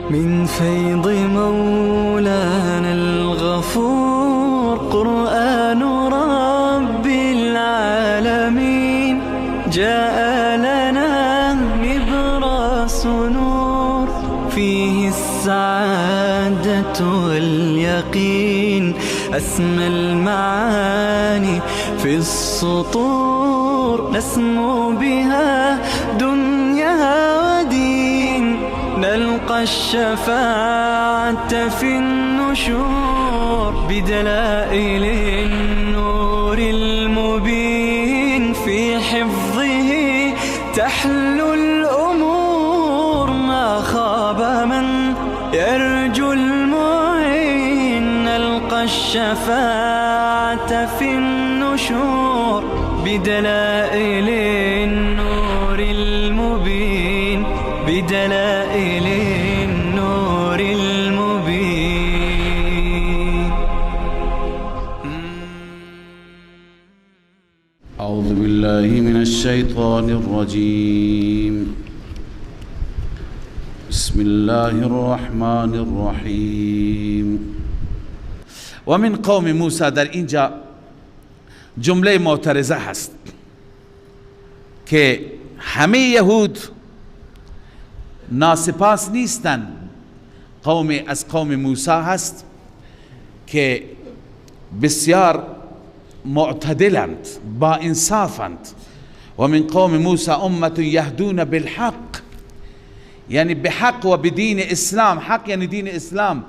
من فيض مولانا الغفور قرآن رب العالمين جاء لنا نبراس نور فيه السعادة واليقين أسمى المعاني في السطور نسمو بها دنيا ودين نلقى الشفاعة في النشور بدلائل النور المبين في حفظه تحلو الأمور ما خاب من يرجو المعين نلقى الشفاعة في النشور بدلائل النور المبين بدلائل النور المبين. أعوذ بالله من الشيطان الرجيم. بسم الله الرحمن الرحیم. و من قوم موسی، در اینجا جمله معترضه هست که همه یهود ناسپاس نیستند. قومی از قوم موسی هست که بسیار معتدلند، با انصافند. و من قوم موسی امة یهدون بالحق، یعنی به حق و به دین اسلام. حق یعنی دین اسلام.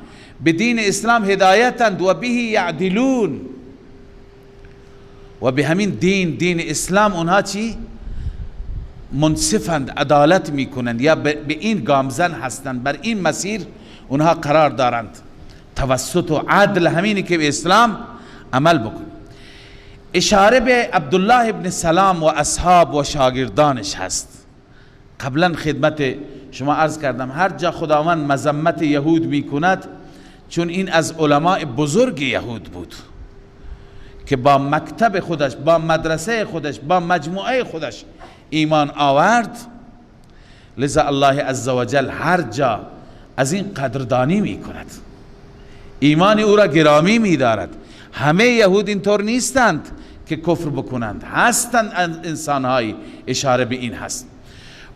به دین اسلام هدایتند و به یعدلون، و به همین دین اسلام اونها چی؟ منصفند، عدالت میکنند، یا به این گامزن هستند، بر این مسیر اونها قرار دارند. توسط و عدل همینی که به اسلام عمل بکن. اشاره به عبدالله ابن سلام و اصحاب و شاگردانش هست. قبلا خدمت شما عرض کردم هر جا خداوند مذمت یهود میکند، چون این از علماء بزرگ یهود بود که با مکتب خودش، با مدرسه خودش، با مجموعه خودش ایمان آورد، لذا الله عزوجل هر جا از این قدردانی میکند، ایمان او را گرامی میدارد. همه یهود اینطور نیستند که کفر بکنند، هستند انسانهایی. اشاره به این هست.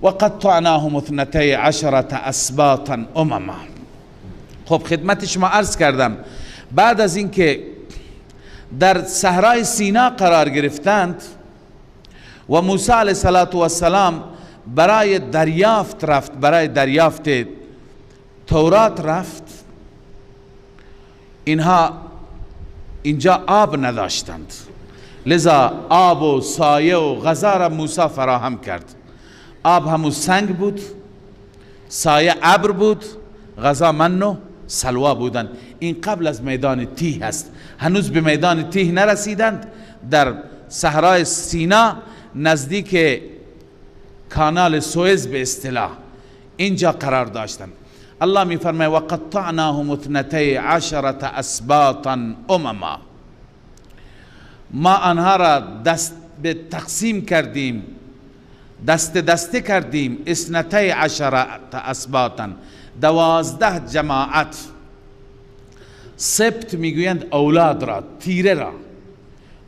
و قطعناهم 12 اسباطا امما. خب خدمت شما عرض کردم بعد از اینکه در صحرای سینا قرار گرفتند و موسی علیه السلام برای دریافت رفت، برای دریافت تورات رفت، اینها اینجا آب نداشتند، لذا آب و سایه و غذا را موسی فراهم کرد. آب همون سنگ بود، سایه ابر بود، غذا من و سلوا بودند. این قبل از میدان تیه هست، هنوز به میدان تیه نرسیدند. در صحرای سینا نزدیک کانال سوئز به اصطلاح اینجا قرار داشتند. الله می فرماید و قطعناهم 12 اسباطا امما. ما آنها را دست به تقسیم کردیم، دسته کردیم. 12 اسباطا، 12 جماعت. سبت میگویند اولاد را، تیره را.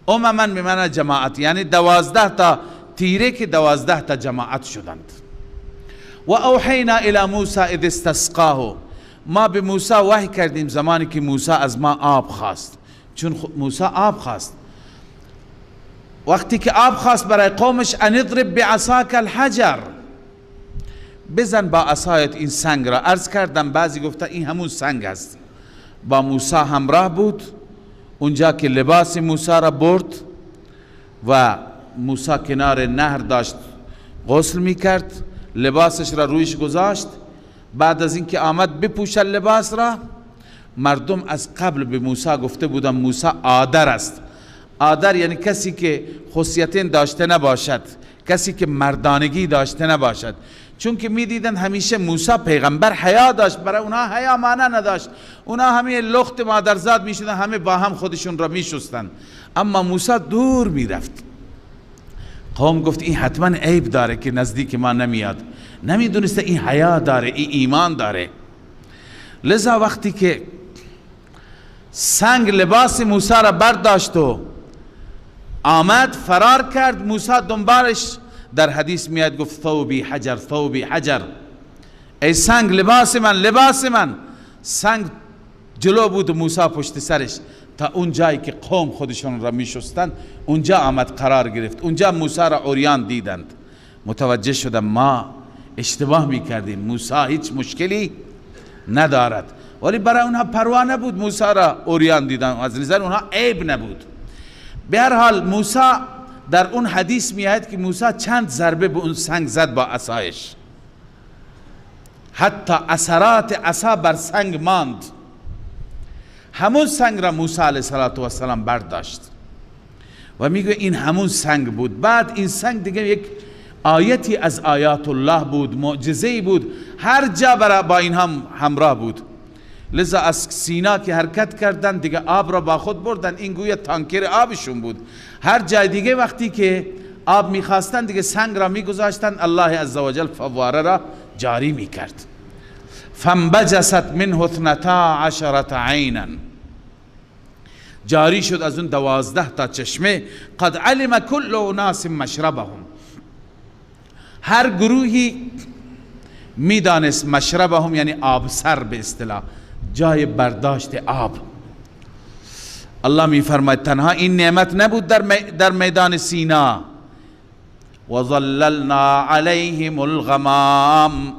امما به معنی جماعت، یعنی 12 تا تیره که 12 تا جماعت شدند. و اوحینا الی موسی اذ استسقاه. ما به موسی وحی کردیم زمانی که موسی از ما آب خواست، چون موسی آب خواست. وقتی که آب خواست برای قومش، ان اضرب بعصاک الحجر، بزن با عصایت این سنگ را. عرض کردم بعضی گفتن این همون سنگ است. با موسی همراه بود اونجا که لباس موسی را برد و موسی کنار نهر داشت غسل میکرد، لباسش را رویش گذاشت. بعد از اینکه آمد بپوشد لباس را، مردم از قبل به موسی گفته بودن موسی عادر است. عادر یعنی کسی که خصیتین داشته نباشد، کسی که مردانگی داشته نباشد. چون که می دیدن همیشه موسی پیغمبر حیا داشت، برای اونا حیا معنی نداشت. اونا همه لخت مادرزاد می شدن، همه با هم خودشون را می شستن. اما موسی دور می رفت. قوم گفت این حتما عیب داره که نزدیک ما نمیاد. نمیدونسته این حیا داره، این ایمان داره. لذا وقتی که سنگ لباس موسی را برداشت و آمد فرار کرد، موسی دنبالش، در حدیث میاد گفت ثوبی حجر ثوبی حجر، ای سنگ لباس من لباس من. سنگ جلو بود و موسی پشت سرش، تا اون جایی که قوم خودشون را میشستند اونجا آمد قرار گرفت. اونجا موسی را عریان دیدند، متوجه شدند ما اشتباه میکردیم، موسی هیچ مشکلی ندارد. ولی برای اونها پروا نبود موسی را عریان دیدن، از نظر اونها عیب نبود. به هر حال موسی در اون حدیث میاد که موسی چند ضربه به اون سنگ زد با عصایش، حتی اثرات عصا بر سنگ ماند. همون سنگ را موسی علیه السلام برداشت و میگه این همون سنگ بود. بعد این سنگ دیگه یک آیتی از آیات الله بود، معجزه‌ای بود، هر جا با این هم همراه بود. لذا از سینا که حرکت کردن دیگه آب را با خود بردن، این گویا تانکر آبشون بود. هر جای دیگه وقتی که آب میخواستن دیگه سنگ را میگذاشتن، الله عزوجل فواره را جاری میکرد. فانبجست منه 12 عینا، جاری شد از اون 12 تا چشمه. قد علم كل اناس مشربهم، هر گروهی میدانست مشربهم یعنی آب سر به اصطلاح، جای برداشت آب. الله می فرماید تنها این نعمت نبود در میدان سینا، وظللنا علیهم الغمام،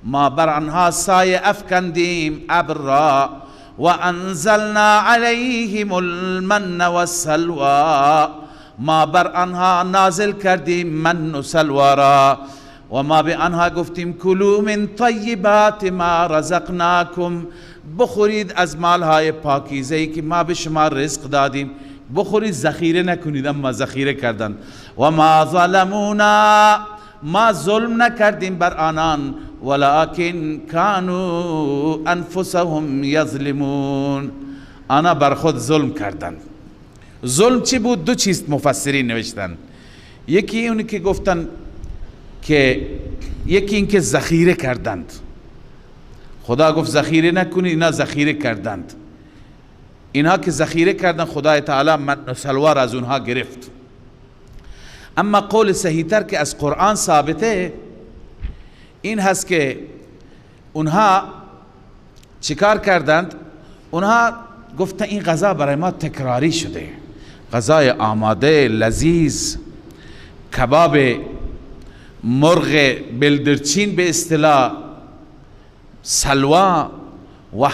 ما بر آنها سایه افکندیم ابر را، و انزلنا علیهم المن والسلوى، ما بر آنها نازل کردیم من و سلوا را، و ما به آنها گفتیم کلوا من طیبات ما رزقناکم، بخورید از مالهای پاکیزه‌ای که ما به شما رزق دادیم، بخورید ذخیره نکنید. اما ذخیره کردن. و ما ظلمونا، ما ظلم نکردیم بر آنان، ولکن کانوا انفسهم یظلمون، آنها بر خود ظلم کردند. ظلم چی بود؟ دو چیز مفسرین نوشتن. یکی اونی که گفتن که یکی این که ذخیره کردند، خدا گفت ذخیره نکنید، اینا ذخیره کردند. اینها که ذخیره کردند خدای تعالی من و سلوا را از اونها گرفت. اما قول صحیح تر که از قرآن ثابته این هست که اونها چیکار کردند؟ اونها گفتن این غذا برای ما تکراری شده، غذای آماده لذیذ، کباب مرغ بلدرچین به اصطلاح، سلوا و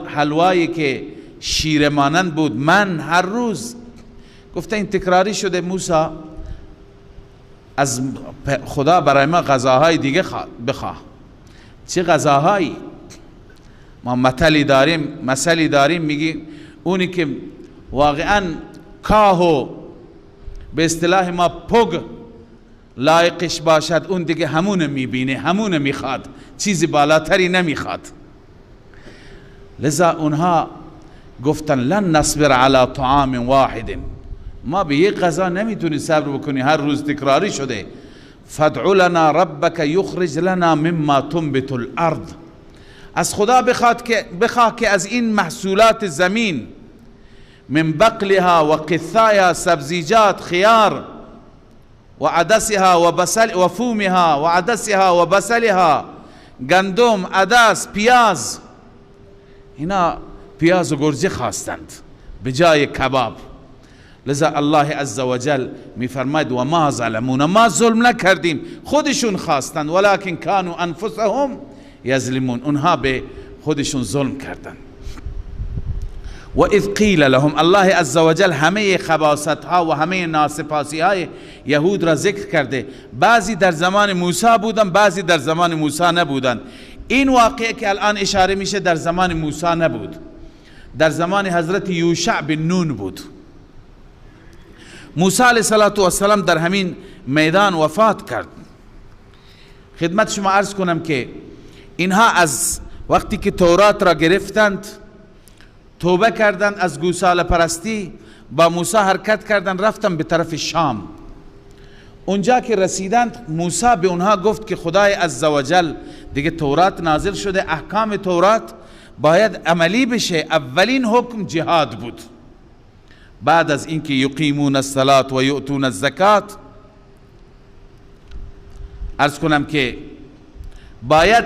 حلوایی که شیر مانند بود، من هر روز. گفته این تکراری شده، موسی از خدا برای ما غذاهای دیگه بخواه. چه غذاهایی؟ ما مثلی داریم میگی اونی که واقعا کاهو به اصطلاح ما پگ لایقش باشد، اون دیگه همون میبینه، همون میخواد، چیزی بالاتری نمیخواد. لذا اونها گفتن لن نصبر على طعام واحد، ما به یک غذا نمیتونی صبر بکنی، هر روز تکراری شده. فادع لنا ربک یخرج لنا مما تنبت الارض، از خدا بخواه که از این محصولات زمین، من بقلها و قثایها، سبزیجات، خیار و عدسها و بصل و فومها و عدسها و بصلها، گندم، عدس، پیاز. اینا پیاز و گرجه خواستند به جای کباب. لذا الله عزوجل می فرماید و ما ظلمون، ما ظلم نکردیم، خودشون خواستند، ولکن کانوا انفسهم یظلمون، اونها به خودشون ظلم کردند. و اذ قیل لهم، الله عزوجل همه خباثت ها و همه ناسپاسی های یهود را ذکر کرده. بعضی در زمان موسی بودن، بعضی در زمان موسی نبودن. این واقعه که الان اشاره میشه در زمان موسی نبود، در زمان حضرت یوشع بن نون بود. موسی علیه السلام در همین میدان وفات کرد. خدمت شما عرض کنم که اینها از وقتی که تورات را گرفتند توبه کردند از گوساله پرستی، با موسی حرکت کردند، رفتند به طرف شام. اونجا که رسیدند موسی به اونها گفت که خدای عزوجل دیگه تورات نازل شده، احکام تورات باید عملی بشه. اولین حکم جهاد بود. بعد از اینکه یقیمون الصلاة و یؤتون الزکات، عرض کنم که باید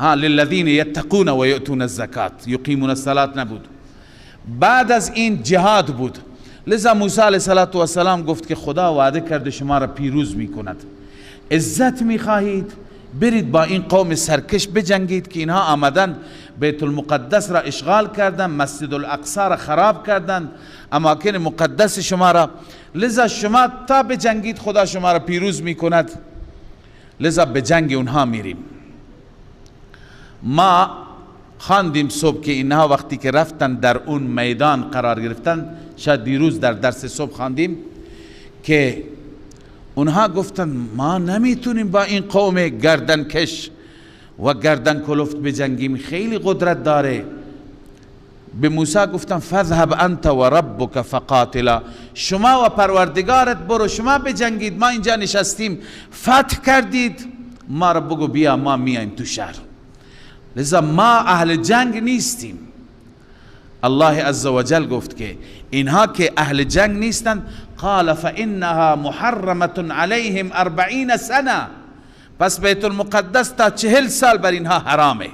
للذین یتقون و یؤتون الزکات، یقیمون الصلاة نبود، بعد از این جهاد بود. لذا موسی علیه السلام گفت که خدا وعده کرده شما را پیروز می کند. عزت می خواهید؟ برید با این قوم سرکش بجنگید که اینها آمدن بیت المقدس را اشغال کردن، مسجد الاقصی را خراب کردن، اماکن مقدس شما را. لذا شما تا بجنگید خدا شما را پیروز می کند. لذا به جنگ اونها میریم. ما خواندیم صبح که اینها وقتی که رفتن در اون میدان قرار گرفتن، شاید دیروز در درس صبح خواندیم که اونها گفتن ما نمیتونیم با این قوم گردنکش و گردن کلفت بجنگیم، خیلی قدرت داره. به موسی گفتن فذهب انت و ربک فقاتلا، شما و پروردگارت برو شما بجنگید، ما اینجا نشستیم فتح کردید، ما را بگو بیا ما میایم تو شهر. لذا ما اهل جنگ نیستیم. الله عزوجل گفت که اینها که اهل جنگ نیستند، قال فانها محرمه علیهم 40 سنه، پس بیت المقدس تا 40 سال بر اینها حرامه.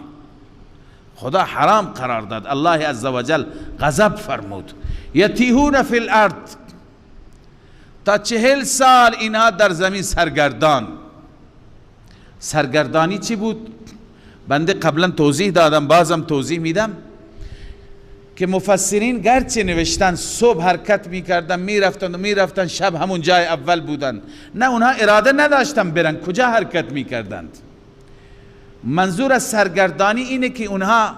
خدا حرام قرار داد، الله عزوجل غضب فرمود. یتیهون فی الارض، تا 40 سال اینها در زمین سرگردانی چی بود؟ بنده قبلا توضیح دادم، بازم توضیح میدم که مفسرین گرچه نوشتن صبح حرکت میکردن میرفتن شب همون جای اول بودن، نه اونها اراده نداشتن برن، کجا حرکت میکردند؟ منظور از سرگردانی اینه که اونها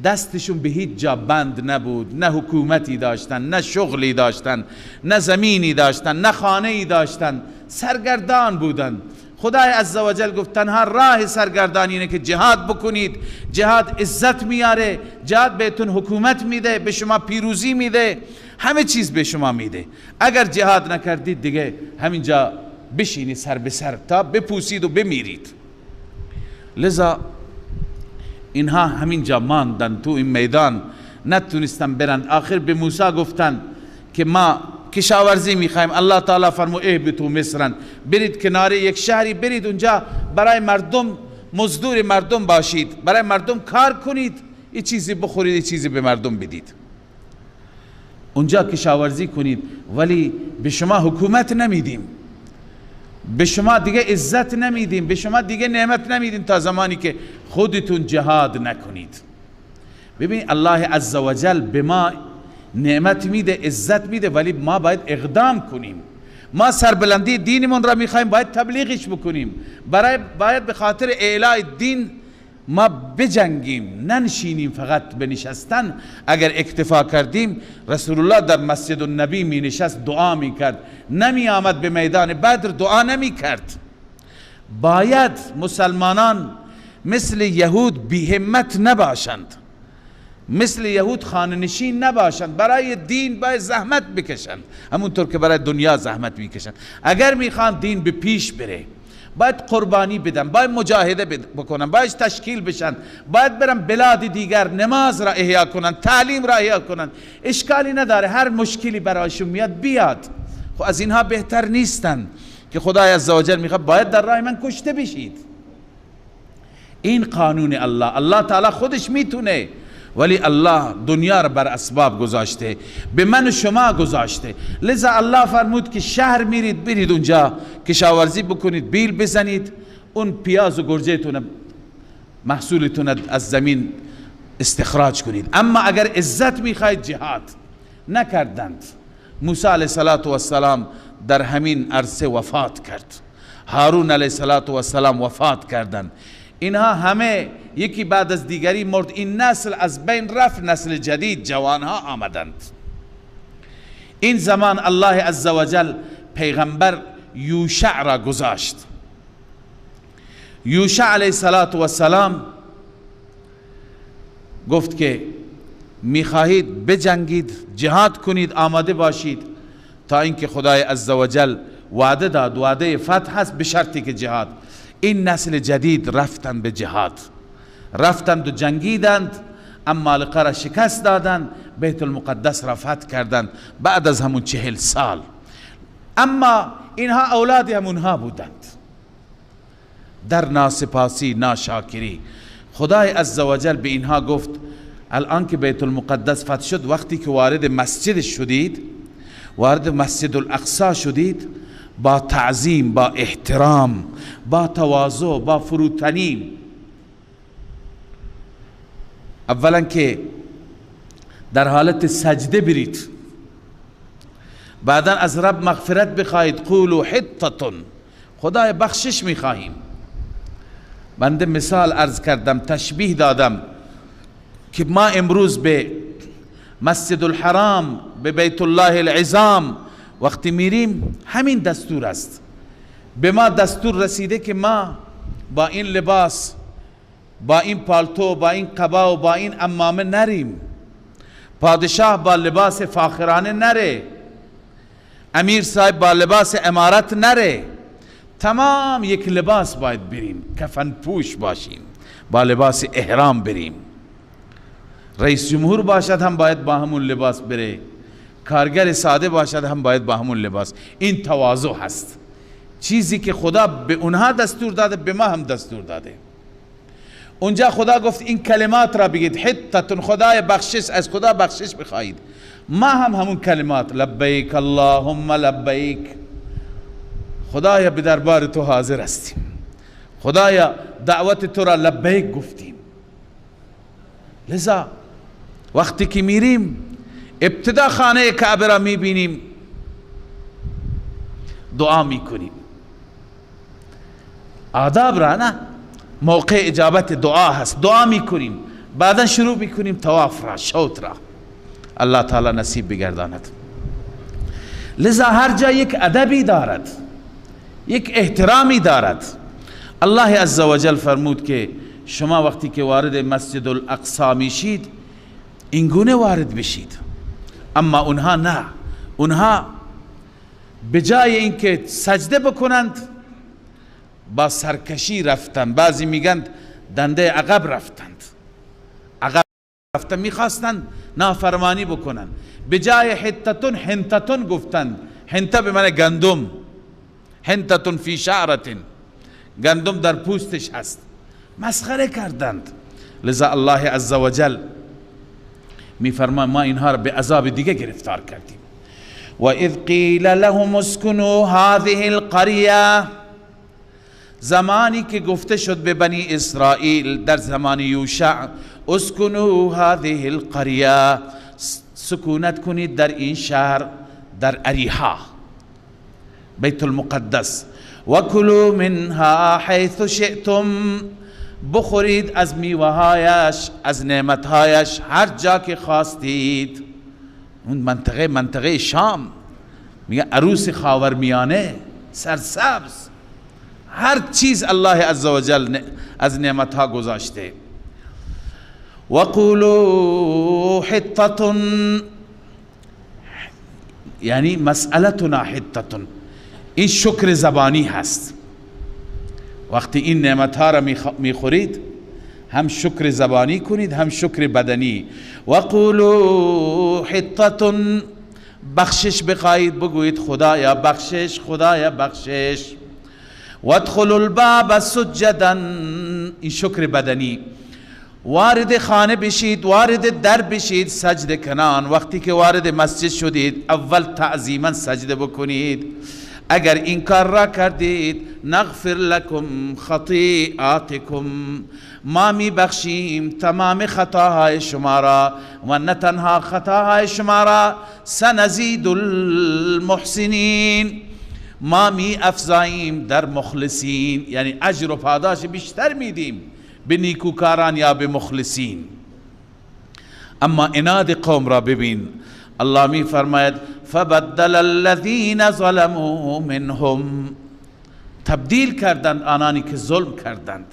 دستشون به هیچ جا بند نبود، نه حکومتی داشتن، نه شغلی داشتن، نه زمینی داشتن، نه خانه‌ای داشتن، سرگردان بودن. خدای عزوجل گفت تنها راه سرگردانی اینه که جهاد بکنید. جهاد عزت میاره، جهاد بهتون حکومت میده، به شما پیروزی میده، همه چیز به شما میده. اگر جهاد نکردید دیگه همینجا بشینید سر به سر تا بپوسید و بمیرید. لذا اینها همینجا ماندن تو این میدان، نتونستن برند. آخر به موسی گفتن که ما کشاورزی میخوایم. الله تعالی فرمود اهبطوا مصرا، برید کنار یک شهری، برید اونجا برای مردم مزدور مردم باشید، برای مردم کار کنید، یه چیزی بخورید، یه چیزی به مردم بدید، اونجا کشاورزی کنید، ولی به شما حکومت نمیدیم، به شما دیگه عزت نمیدیم، به شما دیگه نعمت نمیدیم تا زمانی که خودتون جهاد نکنید. ببین الله عزوجل به ما نعمت میده، عزت میده، ولی ما باید اقدام کنیم. ما سربلندی دینمون را میخوایم، باید تبلیغش بکنیم، باید به خاطر اعلای دین ما بجنگیم، ننشینیم فقط بنشستن. اگر اکتفا کردیم، رسول الله در مسجد النبی می نشست دعا می کرد، نمی آمد به میدان بدر دعا نمی کرد. باید مسلمانان مثل یهود بی همت نباشند، مثل یهود خانه‌نشین نباشند، برای دین باید زحمت بکشند، همونطور که برای دنیا زحمت میکشند. اگر میخوان دین به پیش بره، باید قربانی بدن، باید مجاهده بکنن، باید تشکیل بشن، باید برن بلاد دیگر نماز را احیا کنن، تعلیم را احیا کنن. اشکالی نداره، هر مشکلی برایشون میاد بیاد. خب از اینها بهتر نیستن که خدای عزوجل میخواد باید در راه من کشته بشید. این قانون الله، الله تعالی خودش میتونه، ولی الله دنیا را بر اسباب گذاشته، به من و شما گذاشته. لذا الله فرمود که شهر میرید، برید اونجا کشاورزی بکنید، بیل بزنید، اون پیاز و گرجهتون محصولتون از زمین استخراج کنید. اما اگر عزت میخواید جهاد نکردند. موسی علیه السلام در همین عرصه وفات کرد، هارون علیه السلام وفات کردند. اینها همه یکی بعد از دیگری مرد. این نسل از بین رفت، نسل جدید جوانها آمدند. این زمان الله عزوجل پیغمبر یوشع را گذاشت. یوشع علیه السلام گفت که میخواهید بجنگید، جهاد کنید، آماده باشید، تا اینکه خدای عزوجل وعده داد، وعده فتح است به شرطی که جهاد. این نسل جدید رفتن به جهاد، رفتند و جنگیدند، عمالقه را شکست دادند، بیت المقدس را فتح کردند بعد از همون 40 سال. اما اینها اولاد همونها بودند. در ناسپاسی، ناشاکری، خدای عزوجل به اینها گفت الان که بیت المقدس فتح شد، وقتی که وارد مسجد شدید، وارد مسجد الاقصی شدید، با تعظیم، با احترام، با تواضع، با فروتنی، اولا که در حالت سجده برید، بعدا از رب مغفرت بخواهید، قولوا حطة، خدای بخشش میخواهیم. بنده مثال عرض کردم، تشبیه دادم که ما امروز به مسجد الحرام، به بیت الله العظام وقتی میریم، همین دستور است. به ما دستور رسیده که ما با این لباس، با این پالتو، با این قبا و با این عمامه نریم. پادشاه با لباس فاخرانه نره، امیر صاحب با لباس امارت نره، تمام یک لباس باید بریم، کفن پوش باشیم، با لباس احرام بریم. رئیس جمهور باشد هم باید با همون لباس بره، کارگر ساده باشد هم باید با همون لباس. این تواضع هست، چیزی که خدا به اونها دستور داده به ما هم دستور داده. اونجا خدا گفت این کلمات را بگید، حطة، خدای بخشش، از خدا بخشش بخواهید. ما هم همون کلمات، لبیک اللهم لبیک، خدایا به دربار تو حاضر هستیم، خدایا دعوت تو را لبیک گفتیم. لذا وقتی که میریم ابتدا خانه کعبه را میبینیم، دعا میکنیم، آداب را نه، موقع اجابت دعا هست، دعا میکنیم، بعدا شروع میکنیم طواف را، شوط را. الله تعالی نصیب بگرداند. لذا هر جا یک ادبی دارد، یک احترامی دارد. الله عزوجل فرمود که شما وقتی که وارد مسجد الاقصی میشید این گونه وارد بشید. اما اونها نه، اونها به جای اینکه سجده بکنند با سرکشی رفتند. بعضی میگند دنده عقب رفتند، عقب رفتند، میخواستند نافرمانی بکنند. به جای حطة حنطة گفتند. حنطه به معنی گندم، حنطة فی شعرة، گندم در پوستش هست، مسخره کردند. لذا الله عزوجل میفرماید ما اینها را به عذاب دیگه گرفتار کردیم. و اذ قیل لهم اسکنوا هذه القریه، زمانی که گفته شد به بنی اسرائیل در زمان یوشع، اسکنوا هذه القریه، سکونت کنید در این شهر، در اریحا بیت المقدس، و کلوا منها حیث شئتم، بخورید از میوه‌هایش، از نعمتهایش هر جا که خواستید. اون منطقه شام، میگه عروس خاورمیانه، سرسبز، هر چیز الله عزوجل از نعمتها گذاشته. و قولوا حطة، یعنی مسئلتنا حطة، این شکر زبانی هست. وقتی این نعمتها را میخورید هم شکر زبانی کنید هم شکر بدنی. و قولوا حطة، بخشش بخواهید، بگویید خدایا بخشش، خدایا بخشش. و ادخلوا الباب سجدا، این شکر بدنی. وارد خانه بشید، وارد در بشید سجده کنان. وقتی که وارد مسجد شدید اول تعظیما سجده بکنید. اگر این کار را کردید نغفر لکم خطیئاتکم، ما می بخشیم تمام خطاهای شما را، و نه تنها خطاهای شما را، سنزید المحسنین، ما می افزاییم در مخلصین، یعنی اجر و پاداش بیشتر میدیم به نیکوکاران یا به مخلصین. اما عناد قوم را ببین، الله می فرماید فبدل الذین ظلموا منهم، تبدیل کردند آنانی که ظلم کردند،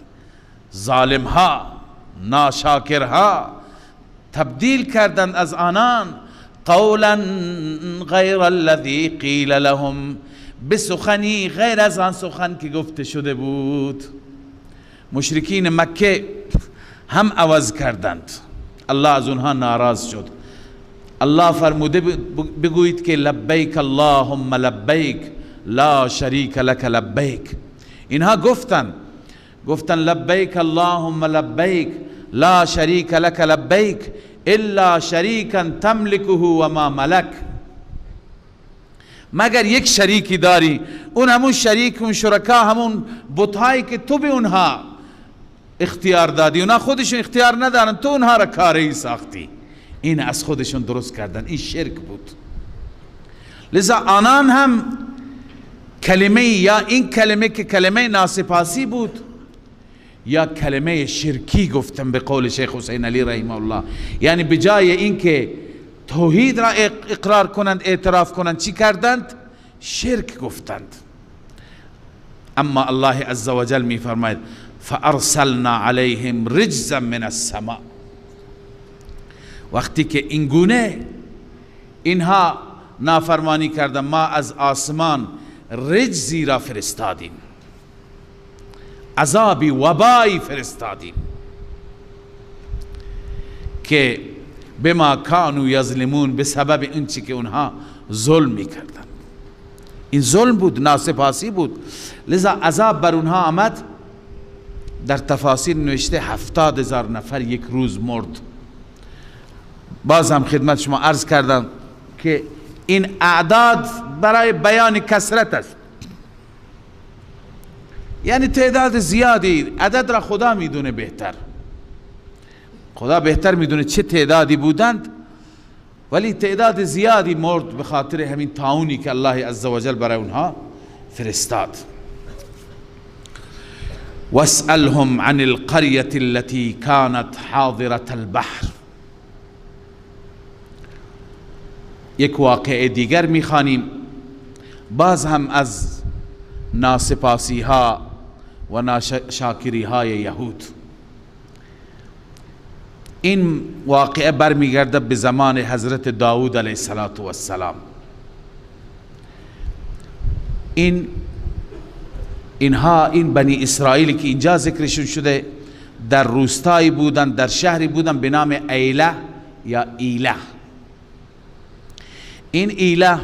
ظالمها، ناشاکرها، تبدیل کردند از آنان، قولا غیر الذی قیل لهم، بسخنی غیر از آن سخن که گفته شده بود. مشرکین مکه هم عوض کردند. الله از اونها ناراض شد. الله فرموده بگویید که لبیک اللهم لبیک لا شریک لک لبیک. اینها گفتن لبیک اللهم لبیک لا شریک لک لبیک الا شریکا تملکه و ما ملک. مگر یک شریکی داری، اون همون شریک، اون شرکا، همون بتهایی که تو به اونها اختیار دادی، اونها خودشون اختیار ندارن، تو اونها را کاری ساختی. این از خودشون درست کردن، این شرک بود. لذا آنان هم کلمه، یا این کلمه که کلمه ناسپاسی بود یا کلمه شرکی گفتن به قول شیخ حسین علی رحمه الله. یعنی بجای اینکه توحید را اقرار کنند، اعتراف کنند، چی کردند؟ شرک گفتند. اما الله عز وجل می فرماید فارسلنا علیهم رجزا من السماء. وقتی که اینگونه اینها نافرمانی کردند، ما از آسمان رجزی را فرستادیم، عذابی وبایی فرستادیم که بما کانوا یظلمون، به سبب این چی که اونها ظلم میکردن. این ظلم بود، ناسپاسی بود. لذا عذاب بر اونها آمد. در تفاسیر نوشته 70,000 نفر یک روز مرد. باز هم خدمت شما عرض کردم که این اعداد برای بیان کثرت است، یعنی تعداد زیادی. عدد را خدا میدونه بهتر، خدا بهتر میدونه چه تعدادی بودند، ولی تعداد زیادی مرد به خاطر همین طاعونی که الله عزوجل برای اونها فرستاد. واسألهم عن القرية التي كانت حاضرة البحر. یک واقعه دیگر میخوانیم، باز هم از ناسپاسی ها و ناشاکری های یهود. این واقعه برمیگرده به زمان حضرت داود علیه السلام. این بنی اسرائیلی که اینجا ذکرشون شده در روستایی بودن، در شهری بودن به نام ایله یا ایله. این ایله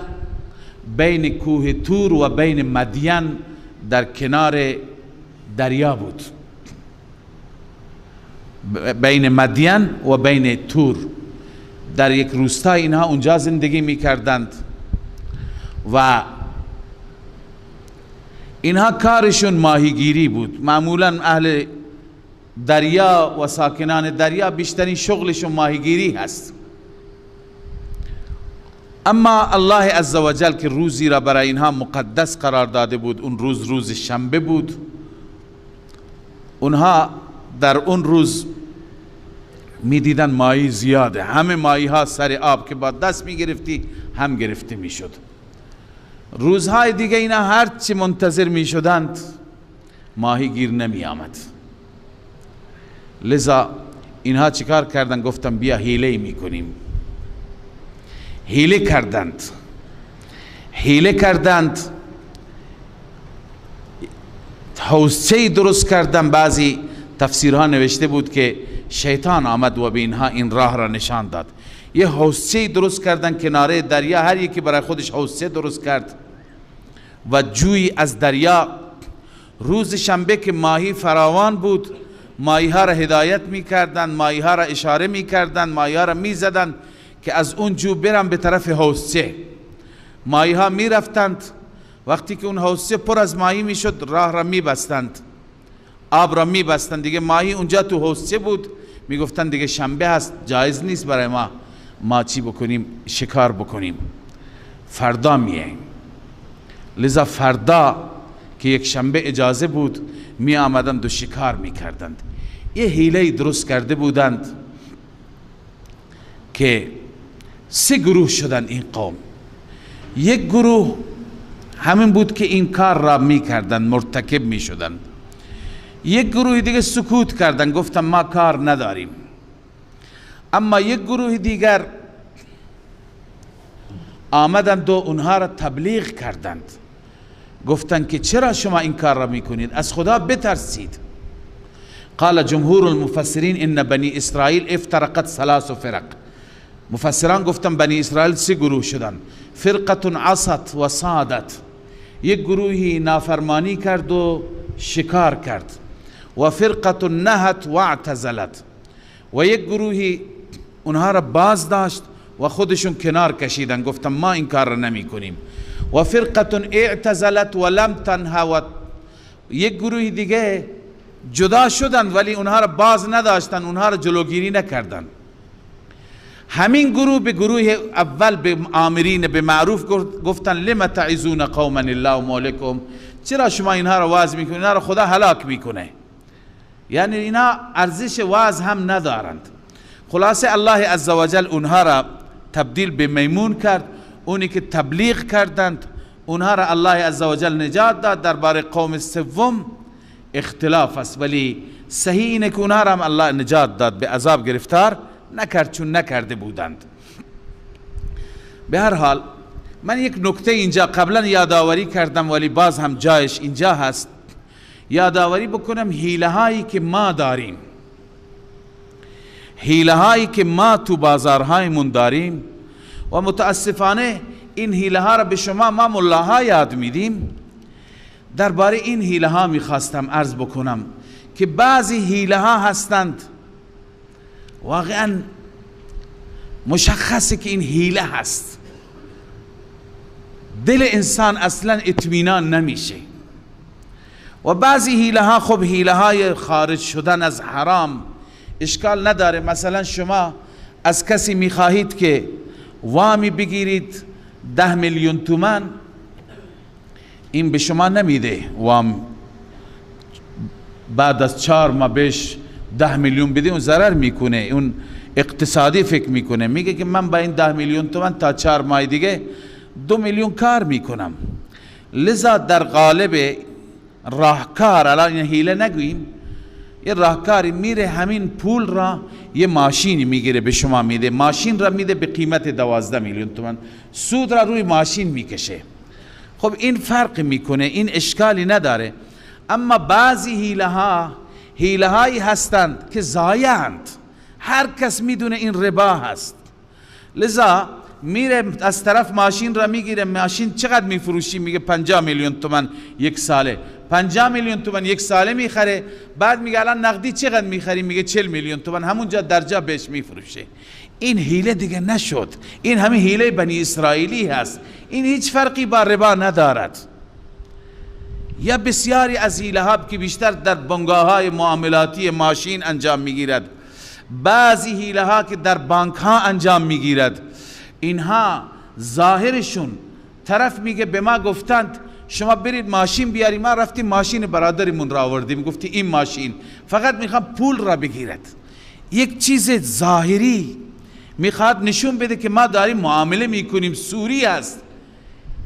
بین کوه تور و بین مدین در کنار دریا بود، بین مدین و بین تور در یک روستا اینها اونجا زندگی می کردند و اینها کارشون ماهیگیری بود. معمولا اهل دریا و ساکنان دریا بیشترین شغلشون ماهیگیری هست. اما الله عزوجل که روزی را برای اینها مقدس قرار داده بود، اون روز شنبه بود. اونها در اون روز می دیدن ماهی زیاده، همه ماهی ها سر آب که با دست می گرفتی هم گرفته می شد. روزهای دیگه اینا هرچی منتظر می شدند ماهی گیر نمی آمد. لذا اینها چیکار کردن؟ گفتن بیا حیله می کنیم. حیله کردند، حوضچه‌ای درست کردن. بعضی تفسیرها نوشته بود که شیطان آمد و به اینها این راه را نشان داد. یه حوضچه‌ای درست کردن کناره دریا، هر یکی برای خودش حوضچه درست کرد و جوی از دریا. روز شنبه که ماهی فراوان بود، ماهی ها را هدایت می کردن، ماهی ها را اشاره می کردن، ماهی ها را می زدن که از اون جو برن به طرف حوضچه. ماهی ها می رفتند، وقتی که اون حوضچه پر از ماهی می شد راه را می بستند، آب را می بستند. دیگه ماهی اونجا تو حوضچه بود، می گفتند دیگه شنبه هست، جایز نیست برای ما چی بکنیم؟ شکار بکنیم، فردا میاییم. لذا فردا که یک شنبه اجازه بود می آمدند و شکار می کردند. یه حیله درست کرده بودند که 3 گروه شدند این قوم. یک گروه همین بود که این کار را می کردند، مرتکب می شدند. یک گروه دیگه سکوت کردند، گفتن ما کار نداریم. اما یک گروه دیگر آمدند و اونها را تبلیغ کردند، گفتند که چرا شما این کار را میکنید؟ از خدا بترسید. قال جمهور المفسرین ان بنی اسرائیل افترقت 3 فرق. مفسران گفتن بنی اسرائیل 3 گروه شدن. فرقه عصت و صادت، یک گروهی نافرمانی کرد و شکار کرد. و فرقه نهت و اعتزلت، و یک گروهی اونها را باز داشت و خودشون کنار کشیدن، گفتن ما این کار را نمی کنیم. و فرقه اعتزلت و لم تنها، و یک گروهی دیگه جدا شدن ولی اونها را باز نداشتن، اونها را جلوگیری نکردن. همین گروه به گروه اول به آمرین به معروف گفتن لم تعظون قوما الله مهلکهم، چرا شما اینها را واعظ میکنید، اینها را خدا هلاک میکنه. یعنی اینا ارزش واعظ هم ندارند. خلاصه الله عزوجل اونها را تبدیل به میمون کرد. اونی که تبلیغ کردند اونها را الله عزوجل نجات داد. درباره قوم سوم اختلاف است، ولی صحیح اینه که اونها را هم الله نجات داد، به عذاب گرفتار نکرد چون نکرده بودند. به هر حال من یک نکته اینجا قبلا یادآوری کردم ولی باز هم جایش اینجا هست یادآوری بکنم. حیله هایی که ما داریم، حیله هایی که ما تو بازارهایمون داریم و متاسفانه این حیله ها را به شما ما ملاها یاد میدیم. درباره این حیله ها میخواستم عرض بکنم که بعضی حیله ها هستند واقعا مشخصه که این حیله هست، دل انسان اصلا اطمینان نمیشه. و بعضی حیله ها خب حیله های خارج شدن از حرام اشکال نداره. مثلا شما از کسی میخواهید که وامی بگیرید 10 میلیون تومان، این به شما نمیده وام، بعد از 4 ماه بهش 10 میلیون بده، اون ضرر میکنه، اون اقتصادی فکر میکنه، میگه که من با این 10 میلیون تومان تا 4 ماه دیگه 2 میلیون کار میکنم. لذا در قالب راهکار، الان حیله نگوییم، یه راهکاری میره همین پول را یه ماشینی میگیره به شما میده، ماشین را میده به قیمت 12 میلیون تومان، سود را روی ماشین میکشه. خب این فرق میکنه، این اشکالی نداره. اما بعضی حیله هایی هستند که ضایعند، هر کس میدونه این ربا هست. لذا میره از طرف ماشین را میگیره، ماشین چقدر میفروشی؟ میگه 50 میلیون تومان یک ساله. 50 میلیون تومان یک ساله میخره. بعد میگه الان نقدی چقدر میخری؟ میگه 40 میلیون تومان، همونجا درجا بهش میفروشه. این حیله دیگه نشد، این همین حیله بنی اسرائیلی هست، این هیچ فرقی با ربا ندارد. یا بسیاری از حیله ها که بیشتر در بنگاه های معاملاتی ماشین انجام میگیرد، بعضی حیله ها که در بانک ها انجام میگیرد، اینها ظاهرشون طرف میگه به ما گفتند شما برید ماشین بیاری، ما رفتیم ماشین برادرمون را آوردیم، گفتی این ماشین، فقط میخواد پول را بگیرد. یک چیز ظاهری میخواد نشون بده که ما داریم معامله میکنیم، سوری است.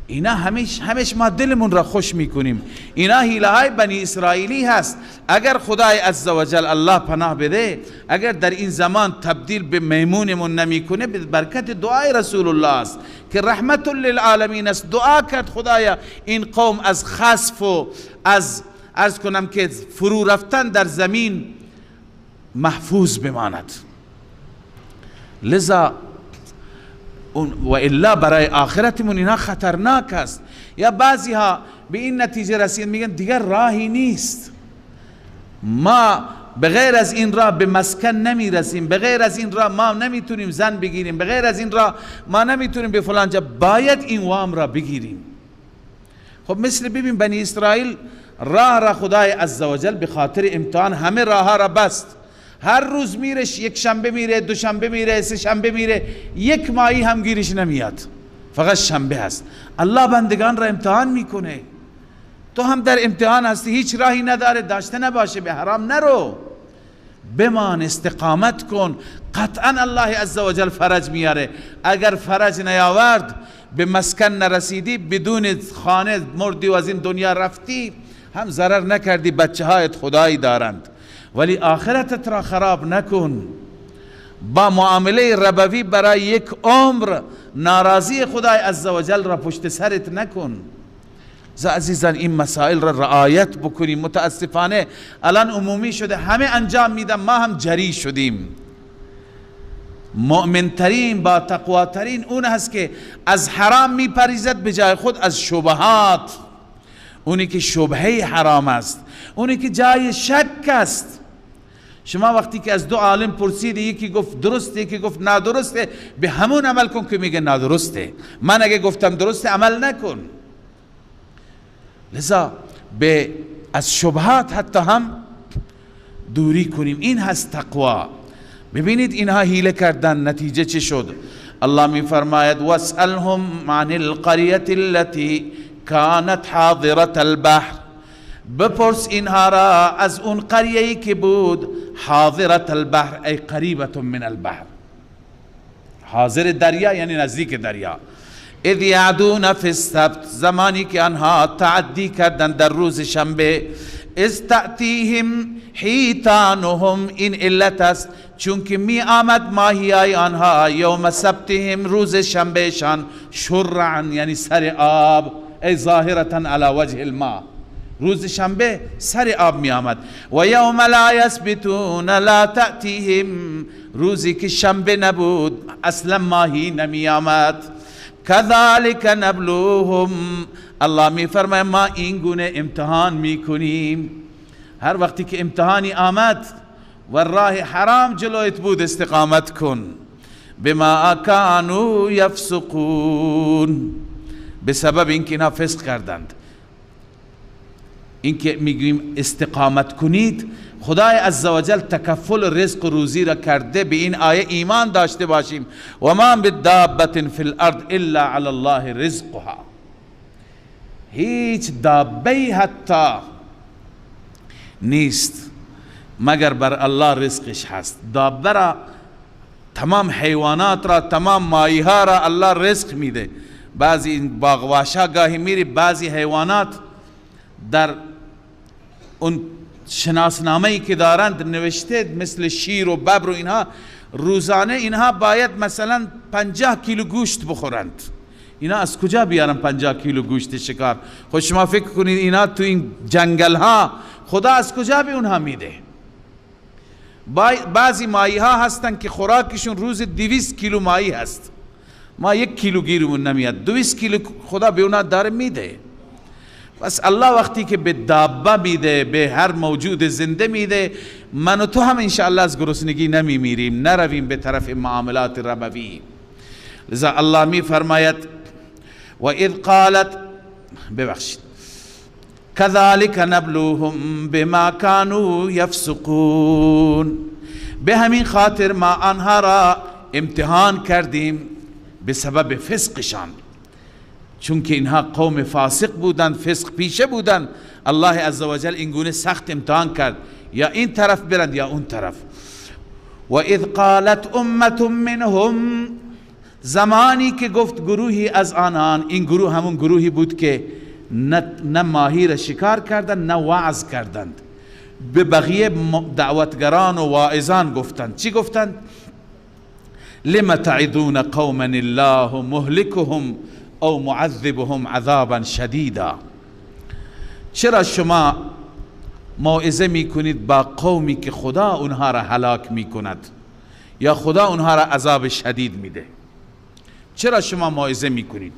اینا همیش ما دلمون را خوش میکنیم. اینا حیله های بنی اسرائیلی هست. اگر خدای عزوجل الله پناه بده، اگر در این زمان تبدیل به میمونمون نمیکنه، به برکت دعای رسول الله است که رحمت للعالمین است. دعا کرد خدایا این قوم از خسف و از عرض کنم که فرو رفتن در زمین محفوظ بماند. لذا و الا برای آخرتمون اینا خطرناک است. یا بعضی ها به این نتیجه رسید میگن دیگر راهی نیست، ما بغیر از این راه به مسکن نمی رسیم، بغیر از این راه ما نمیتونیم زن بگیریم، بغیر از این راه ما نمیتونیم به فلان جا، باید این وام را بگیریم. خب مثل ببین بنی اسرائیل راه را خدای عزوجل به خاطر امتحان همه راه ها را بست. هر روز میرش، یک شنبه میره، دو شنبه میره، سه شنبه میره، یک ماهی هم گیرش نمیاد، فقط شنبه هست. الله بندگان را امتحان میکنه. تو هم در امتحان هستی، هیچ راهی نداره، داشته نباشه، به حرام نرو، بمان، استقامت کن، قطعا الله عزوجل فرج میاره. اگر فرج نیاورد، به مسکن نرسیدی، بدون خانه مردی و از این دنیا رفتی، هم ضرر نکردی، بچه هایت خدایی دارند، ولی آخرتت را خراب نکن. با معامله ربوی برای یک عمر ناراضی خدای عزوجل را پشت سرت نکن. عزیزان این مسائل را رعایت بکنیم. متاسفانه الان عمومی شده، همه انجام میدن، ما هم جری شدیم. مؤمن ترین با تقوا ترین اون هست که از حرام میپریزد به جای خود از شبهات، اونی که شبهه حرام است، اونی که جای شک است. شما وقتی که از دو عالم پرسید، یکی گفت درسته یکی گفت نادرسته، به همون عمل کن که میگه نادرسته. من اگه گفتم درسته عمل نکن. لذا از شبهات حتی هم دوری کنیم. این هست تقوا. ببینید اینها حیله کردن، نتیجه چه شد؟ الله می فرماید واسألهم عن القرية التي كانت حاضرة البحر، بپرس اینها را از اون قریه‌ای که بود حاضرة البحر، ای قریبة من البحر، حاضر دریا یعنی نزدیک دریا. اذ یعدون فی السبت، زمانی که آنها تعدی کردن در روز شنبه. اذ تأتیهم حیتانهم، این علت است چون که می آمد ماهیای آنها یوم سبتهم، روز شنبهشان، شرعا یعنی سر آب، ای ظاهرتا علی وجه الماء، روز شنبه سر آب می آمد. و یوم لا یسبتون لا تأتیهم، روزی که شنبه نبود اصلا ماهی نمی آمد. کذالک نبلوهم، الله می فرماید ما این گونه امتحان می کنیم. هر وقتی که امتحانی آمد و راه حرام جلویت بود استقامت کن. بما کانوا یفسقون، به سبب اینکه اینا فسق کردند. اینکه میگیم استقامت کنید، خدای عزوجل تکفل رزق و روزی را کرده. به این آیه ایمان داشته باشیم. و ما بدابة فی الارض الا علی الله رزقها، هیچ دابه‌ای حتی نیست مگر بر الله رزقش هست. دابه را، تمام حیوانات را، تمام ماهی ها را الله رزق میده. بعضی این باغواشا گاهی میری، بعضی حیوانات در اون شناسنامه‌ای که دارند نوشته مثل شیر و ببر و اینها، روزانه اینها باید مثلا 50 کیلو گوشت بخورند. اینا از کجا بیارن 50 کیلو گوشت شکار؟ خود شما فکر کنید اینا تو این جنگل ها خدا از کجا به اونها میده؟ بعضی ماهی ها هستن که خوراکشون روز 200 کیلو ماهی هست، ما 1 کیلو گیرمون نمیاد، 200 کیلو خدا به اونها داره میده. بس الله وقتی که به دابه میده، به هر موجود زنده میده، من و تو هم انشاءالله از گرسنگی نمیمیریم، نرویم به طرف معاملات ربوی. لذا الله می فرماید و اذ قالت، ببخشید، كذلك نبلوهم بما كانوا يفسقون، به همین خاطر ما آنها را امتحان کردیم به سبب فسقشان، چون که اینها قوم فاسق بودند، فسق پیشه بودند. الله عزوجل این گونه سخت امتحان کرد، یا این طرف برند یا اون طرف. و اذ قالت امة منهم، زمانی که گفت گروهی از آنان، این گروه همون گروهی بود که نه ماهی را شکار کردند نه وعظ کردند، به بقیه دعوتگران و واعظان گفتند. چی گفتند؟ لم تعظون قوما الله مهلكهم او معذبهم عذابا شدیدا، چرا شما موعظه میکنید با قومی که خدا اونها را هلاک میکند یا خدا اونها را عذاب شدید میده؟ چرا شما موعظه میکنید؟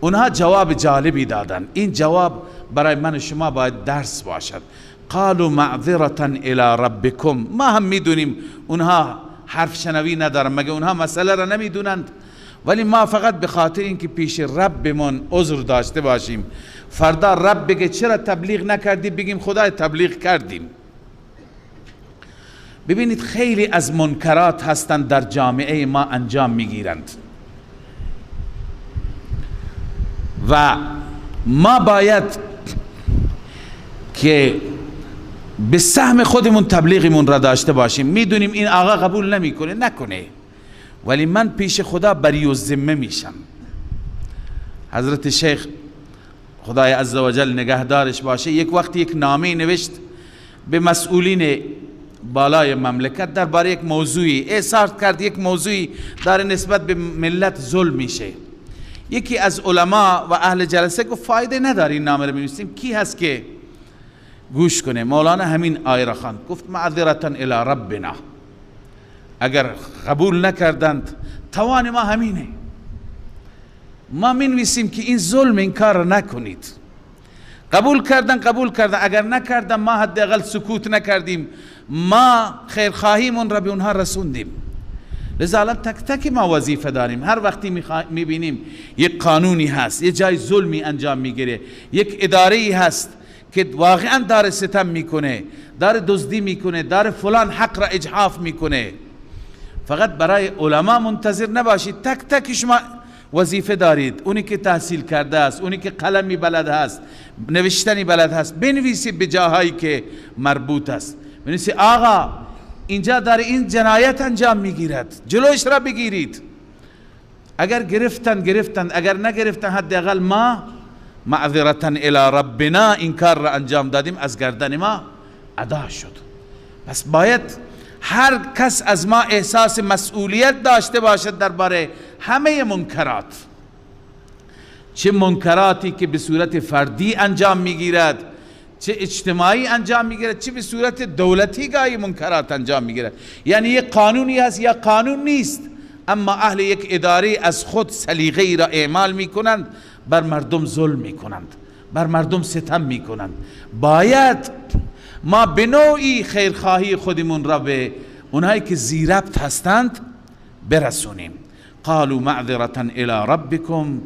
اونها جواب جالبی دادن. این جواب برای من و شما باید درس باشد. قالوا معذرة الى ربكم، ما هم میدونیم اونها حرف شنوی ندارن، مگه اونها مسئله را نمیدونند؟ ولی ما فقط به خاطر اینکه پیش ربمون عذر داشته باشیم، فردا رب بگه چرا تبلیغ نکردی، بگیم خدای تبلیغ کردیم. ببینید خیلی از منکرات هستند در جامعه ما انجام میگیرند و ما باید که به سهم خودمون تبلیغمون را داشته باشیم. میدونیم این آقا قبول نمیکنه، نکنه، ولی من پیش خدا بری الذمه میشم. حضرت شیخ خدای عزوجل نگهدارش باشه، یک وقتی یک نامه نوشت به مسئولین بالای مملکت درباره یک موضوعی، احساس کرد یک موضوعی داره نسبت به ملت ظلم میشه. یکی از علما و اهل جلسه گفت فایده نداره این نامه رو بنویسیم، کی هست که گوش کنه؟ مولانا همین آیه را خواند، گفت معذرة الی ربنا، اگر قبول نکردند توان ما همینه، ما منویسیم که این ظلم، این کار را نکنید. قبول کردن، اگر نکردن ما حداقل سکوت نکردیم، ما خیرخواهیمون را به اونها رسوندیم. لذا الان تک تک ما وظیفه داریم. هر وقتی میبینیم یک قانونی هست، یک جای ظلمی انجام میگیره، یک اداره‌ای هست که واقعا داره ستم میکنه، داره دزدی میکنه، داره فلان حق را اجحاف میکنه، فقط برای علما منتظر نباشید. تک تک شما وظیفه دارید. اونی که تحصیل کرده است، اونی که قلمی بلد هست، نوشتنی بلد هست، بنویسید به جاهایی که مربوط است. بنویسید آقا اینجا داره این جنایت انجام میگیرد، جلوش را بگیرید. اگر گرفتن، اگر نگرفتن حداقل ما معذرة الی ربنا این کار را انجام دادیم، از گردن ما ادا شد. پس باید هر کس از ما احساس مسئولیت داشته باشد درباره همه منکرات، چه منکراتی که به صورت فردی انجام میگیرد، چه اجتماعی انجام میگیرد، چه به صورت دولتی گاهی منکرات انجام میگیرد. یعنی یک قانونی هست یا قانون نیست، اما اهل یک اداره از خود سلیقه‌ای را اعمال میکنند، بر مردم ظلم میکنند، بر مردم ستم میکنند. باید ما به نوعی خیرخواهی خودمون را به اونهایی که زیربط هستند برسونیم. قالوا معذرة الی ربکم.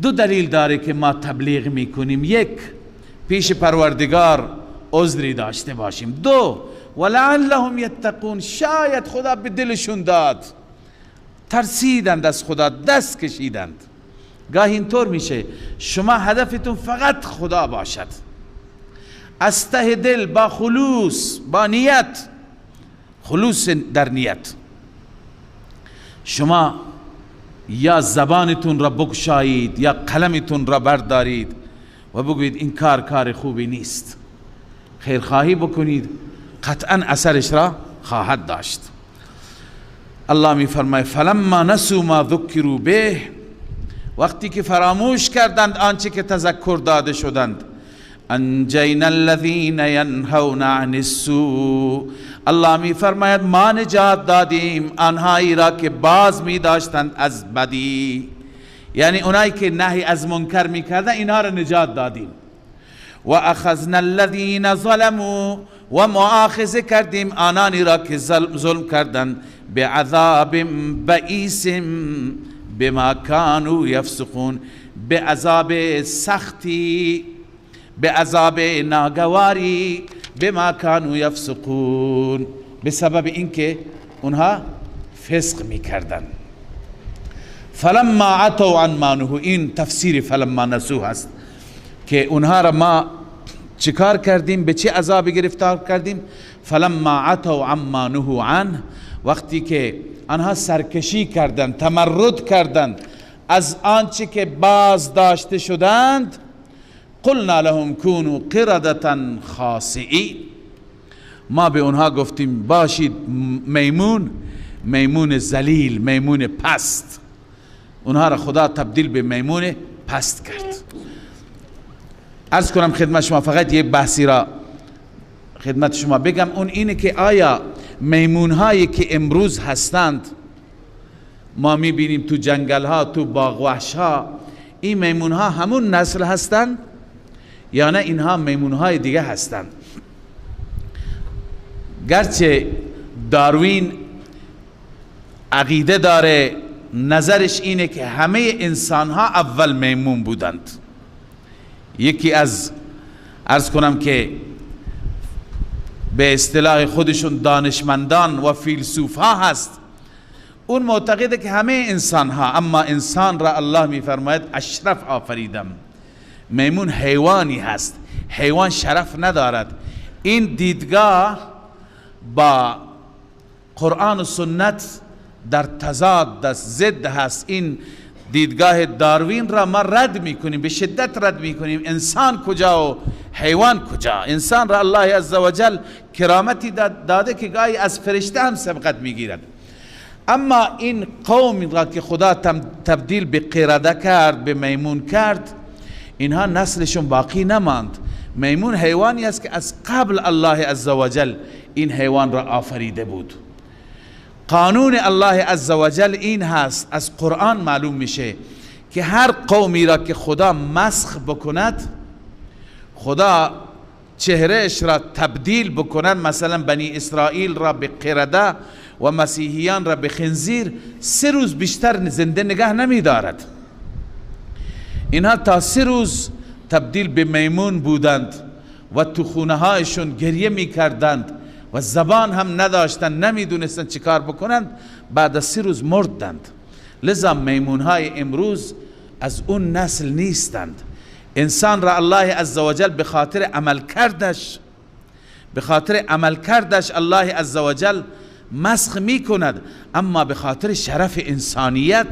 دو دلیل داره که ما تبلیغ میکنیم: یک، پیش پروردگار عذری داشته باشیم، دو، ولعلهم یتقون، شاید خدا به دلشون داد، ترسیدند از خدا، دست کشیدند. گاهی اینطور میشه شما هدفتون فقط خدا باشد، از ته دل، با خلوص، با نیت، خلوص در نیت، شما یا زبانتون را بگشایید یا قلمتون را بردارید و بگویید این کار خوبی نیست، خیرخواهی بکنید، قطعا اثرش را خواهد داشت. الله می فرماید فلما نسوا ما ذکروا به، وقتی که فراموش کردند آنچه که تذکر داده شدند، انجینا الذین ینهون عن السوء، الله می فرماید ما نجات دادیم آنهایی را که باز می داشتند از بدی، یعنی اونایی که نهی از منکر می کردن اینها را نجات دادیم. و اخذنا الذین ظلموا، و مؤاخذه کردیم آنانی را که ظلم کردند، بعذاب بئیس بما كانوا یفسقون، به عذاب سختی، به عذاب ناگواری، بما كانوا یفسقون، به سبب اینکه اونها فسق میکردن. فلما عتوا عن ما نهوا، این تفسیر فلما نسوا هست که اونها را ما چیکار کردیم، به چه عذاب گرفتار کردیم. فلما عتوا عن ما نهوا عنه، وقتی که آنها سرکشی کردند، تمرد کردند از آنچه که باز داشته شدند، قلنا لهم كونوا قردة خاسئین، ما به اونها گفتیم باشید میمون ذلیل، میمون پست. اونها را خدا تبدیل به میمون پست کرد. عرض کنم خدمت شما، فقط یک بحثی را خدمت شما بگم، اون اینه که آیا میمون هایی که امروز هستند، ما میبینیم تو جنگل ها، تو باغ وحش ها، این میمون ها همون نسل هستند یا نه اینها میمون های دیگه هستند؟ گرچه داروین عقیده داره، نظرش اینه که همه انسان ها اول میمون بودند. یکی از عرض کنم که به اصطلاح خودشون دانشمندان و فیلسوف ها هست، اون معتقده که همه انسان ها، اما انسان را الله می فرماید اشرف آفریدم. میمون حیوانی هست، حیوان شرف ندارد. این دیدگاه با قرآن و سنت در تضاد است، ضد هست. این دیدگاه داروین را ما رد میکنیم، به شدت رد میکنیم. انسان کجا و حیوان کجا؟ انسان را الله عزوجل کرامتی داده که گاهی از فرشته هم سبقت میگیرد. اما این قومی را که خدا تبدیل به قرده کرد، به میمون کرد، اینها نسلشون باقی نماند. میمون حیوانی است که از قبل الله عزوجل این حیوان را آفریده بود. قانون الله عزوجل این هست، از قرآن معلوم میشه که هر قومی را که خدا مسخ بکند، خدا چهرهش را تبدیل بکند، مثلا بنی اسرائیل را به قرده و مسیحیان را به خنزیر، 3 روز بیشتر زنده نگه نمی دارد. اینها تا 3 روز تبدیل به میمون بودند و تو خونه هایشون گریه می کردند و زبان هم نداشتند، نمی دونستند چی کار بکنند. بعد از 3 روز مردند. لذا میمون های امروز از اون نسل نیستند. انسان را الله عزوجل به خاطر عمل کردش الله عزوجل مسخ می کند، اما به خاطر شرف انسانیت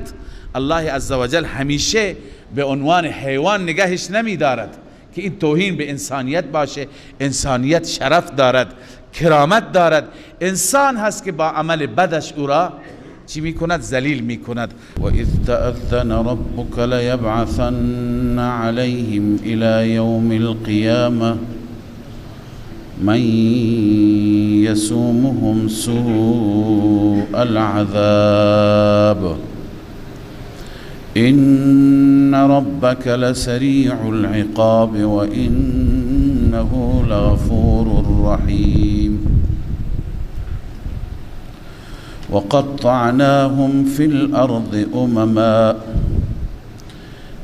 الله عزوجل همیشه به عنوان حیوان نگهش نمی دارد که این توهین به انسانیت باشه. انسانیت شرف دارد، کرامت دارد. انسان هست که با عمل بدش او را چی می کند؟ ذلیل می کند. و اذ تأذن ربک لیبعثن علیهم الى یوم القیامه من یسومهم سوء العذاب إن ربك لسريع العقاب وإنه لغفور رحيم وقطعناهم في الأرض أمما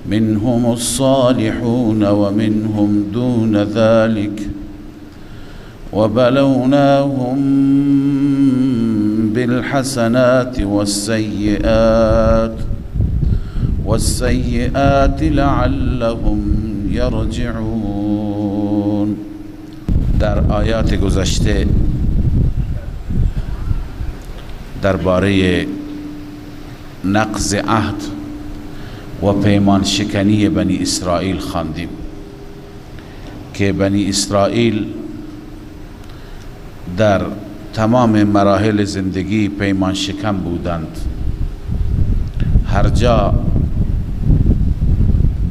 منهم الصالحون ومنهم دون ذلك وبلوناهم بالحسنات والسيئات لعلهم يرجعون. در آیات گذشته درباره نقض عهد و پیمان شکنی بنی اسرائیل خواندیم که بنی اسرائیل در تمام مراحل زندگی پیمان شکن بودند. هر جا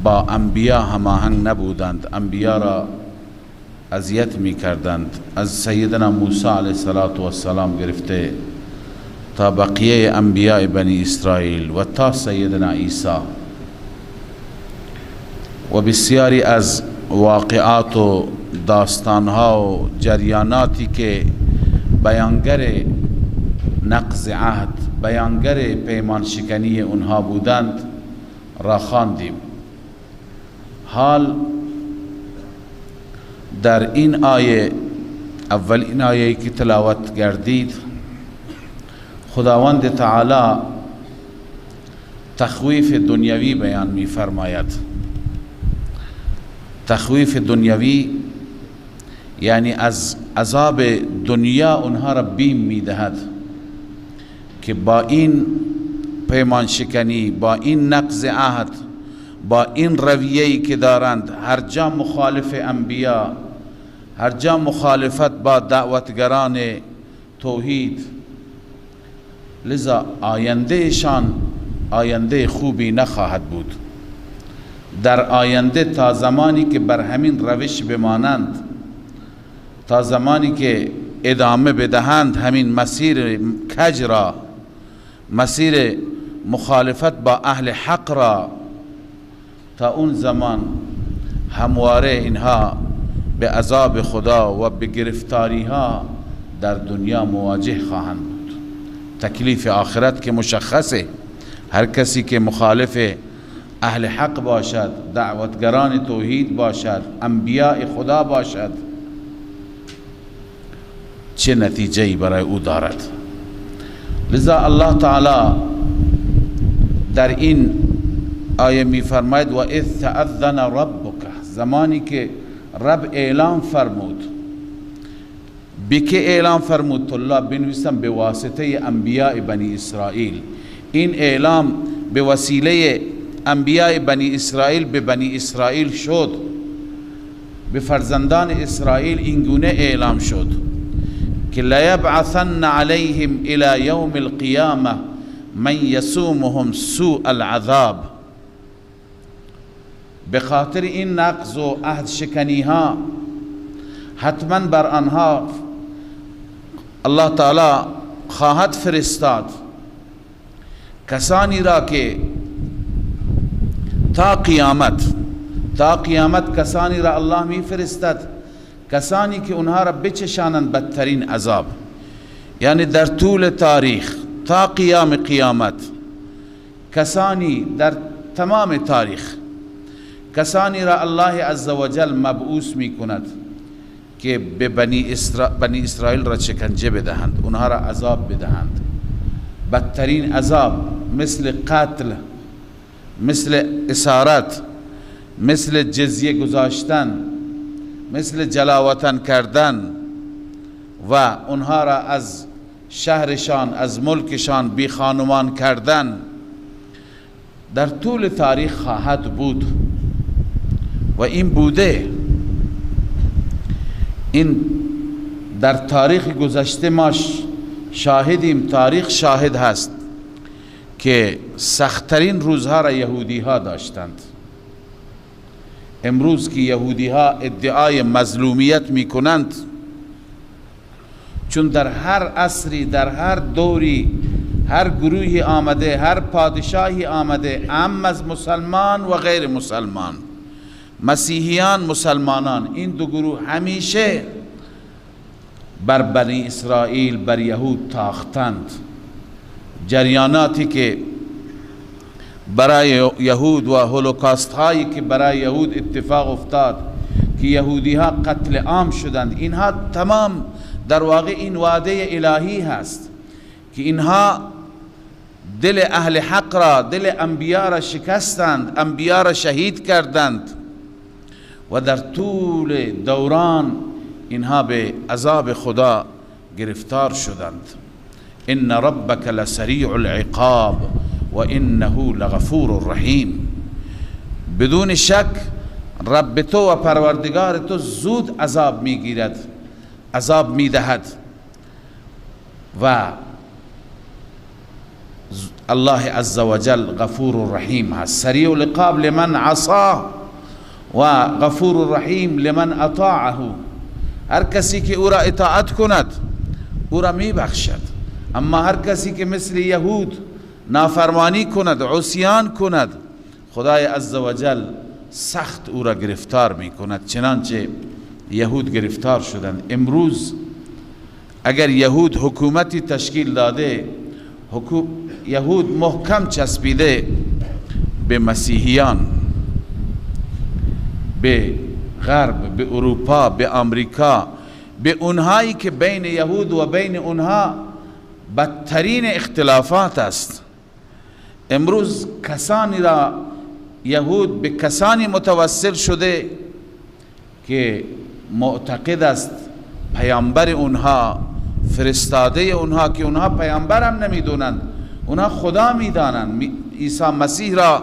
با انبیا هماهنگ نبودند، انبیا را اذیت می کردند. از سیدنا موسی علیه السلام گرفته تا بقیه انبیاء بنی اسرائیل و تا سیدنا عیسی و بسیاری از واقعات و داستانها و جریاناتی که بیانگر نقض عهد، بیانگر پیمان شکنی اونها بودند را خواندیم. حال در این آیه، اولین آیه که تلاوت گردید، خداوند تعالی تخویف دنیوی بیان می فرماید. تخویف دنیوی یعنی از عذاب دنیا اونها را بیم می دهد که با این پیمان شکنی، با این نقض عهد، با این رویه‌ای که دارند، هر جا مخالف انبیا، هر جا مخالفت با دعوتگران توحید، لذا آیندهشان آینده خوبی نخواهد بود. در آینده تا زمانی که بر همین روش بمانند، تا زمانی که ادامه بدهند همین مسیر کج را، مسیر مخالفت با اهل حق را، تا اون زمان همواره اینها به عذاب خدا و به گرفتاری ها در دنیا مواجه خواهند بود. تکلیف آخرت که مشخصه، هر کسی که مخالف اهل حق باشد، دعوتگران توحید باشد، انبیاء خدا باشد، چه نتیجه‌ای برای او دارد. لذا الله تعالی در این آیه می فرماید و اذ تأذن ربک، زمانی که رب اعلام فرمود. بکه اعلام فرمود؟ طلاب بنویسم به واسطه انبیاء بنی اسرائیل. این اعلام به وسیله انبیاء بنی اسرائیل به بنی اسرائیل شد، به فرزندان اسرائیل این گونه اعلام شد که لیبعثن علیهم الی یوم القیامه من یسومهم سوء العذاب. به خاطر این نقض و عهد شکنی ها حتما بر آنها الله تعالی خواهد فرستاد کسانی را که تا قیامت کسانی را الله می فرستد، کسانی که اونها را بچشانند بدترین عذاب. یعنی در طول تاریخ تا قیامت کسانی در تمام تاریخ کسانی را الله عزوجل مبعوث می کند که به بنی اسرائیل را شکنجه بدهند، اونها را عذاب بدهند، بدترین عذاب، مثل قتل، مثل اسارت، مثل جزیه گذاشتن، مثل جلاوطن کردن و اونها را از شهرشان، از ملکشان بی خانمان کردن در طول تاریخ خواهد بود و این بوده. این در تاریخ گذشته ما شاهدیم، تاریخ شاهد هست که سختترین روزها را یهودی ها داشتند. امروز که یهودی ها ادعای مظلومیت می کنند، چون در هر عصری، در هر دوری، هر گروهی آمده، هر پادشاهی آمده، عام از مسلمان و غیر مسلمان، مسیحیان، مسلمانان، این دو گروه همیشه بر بنی اسرائیل، بر یهود تاختند. جریاناتی که برای یهود و هولوکاست هایی که برای یهود اتفاق افتاد که یهودی ها قتل عام شدند، اینها تمام در واقع این وعده الهی هست که اینها دل اهل حق را، دل انبیا را شکستند، انبیا را شهید کردند و در طول دوران اینها به عذاب خدا گرفتار شدند. ان ربک لسریع العقاب و انه لغفور رحیم. بدون شک رب تو و پروردگار تو زود عذاب میگیرد، عذاب میدهد و الله عز وجل غفور رحیم هست. سریع العقاب لمن عصاه و غفور رحیم لمن اطاعه. هر کسی که او را اطاعت کند او را میبخشد، اما هر کسی که مثل یهود نافرمانی کند، عصیان کند، خدای عز وجل سخت او را گرفتار می کند، چنانچه یهود گرفتار شدند. امروز اگر یهود حکومتی تشکیل داده، یهود محکم چسبیده به مسیحیان، به غرب، به اروپا، به امریکا، به اونهایی که بین یهود و بین اونها بدترین اختلافات است. امروز کسانی را یهود به کسانی متوسل شده که معتقد است پیامبر اونها، فرستاده اونها، که اونها پیامبر هم نمیدونند، اونها خدا میدانند، عیسی مسیح را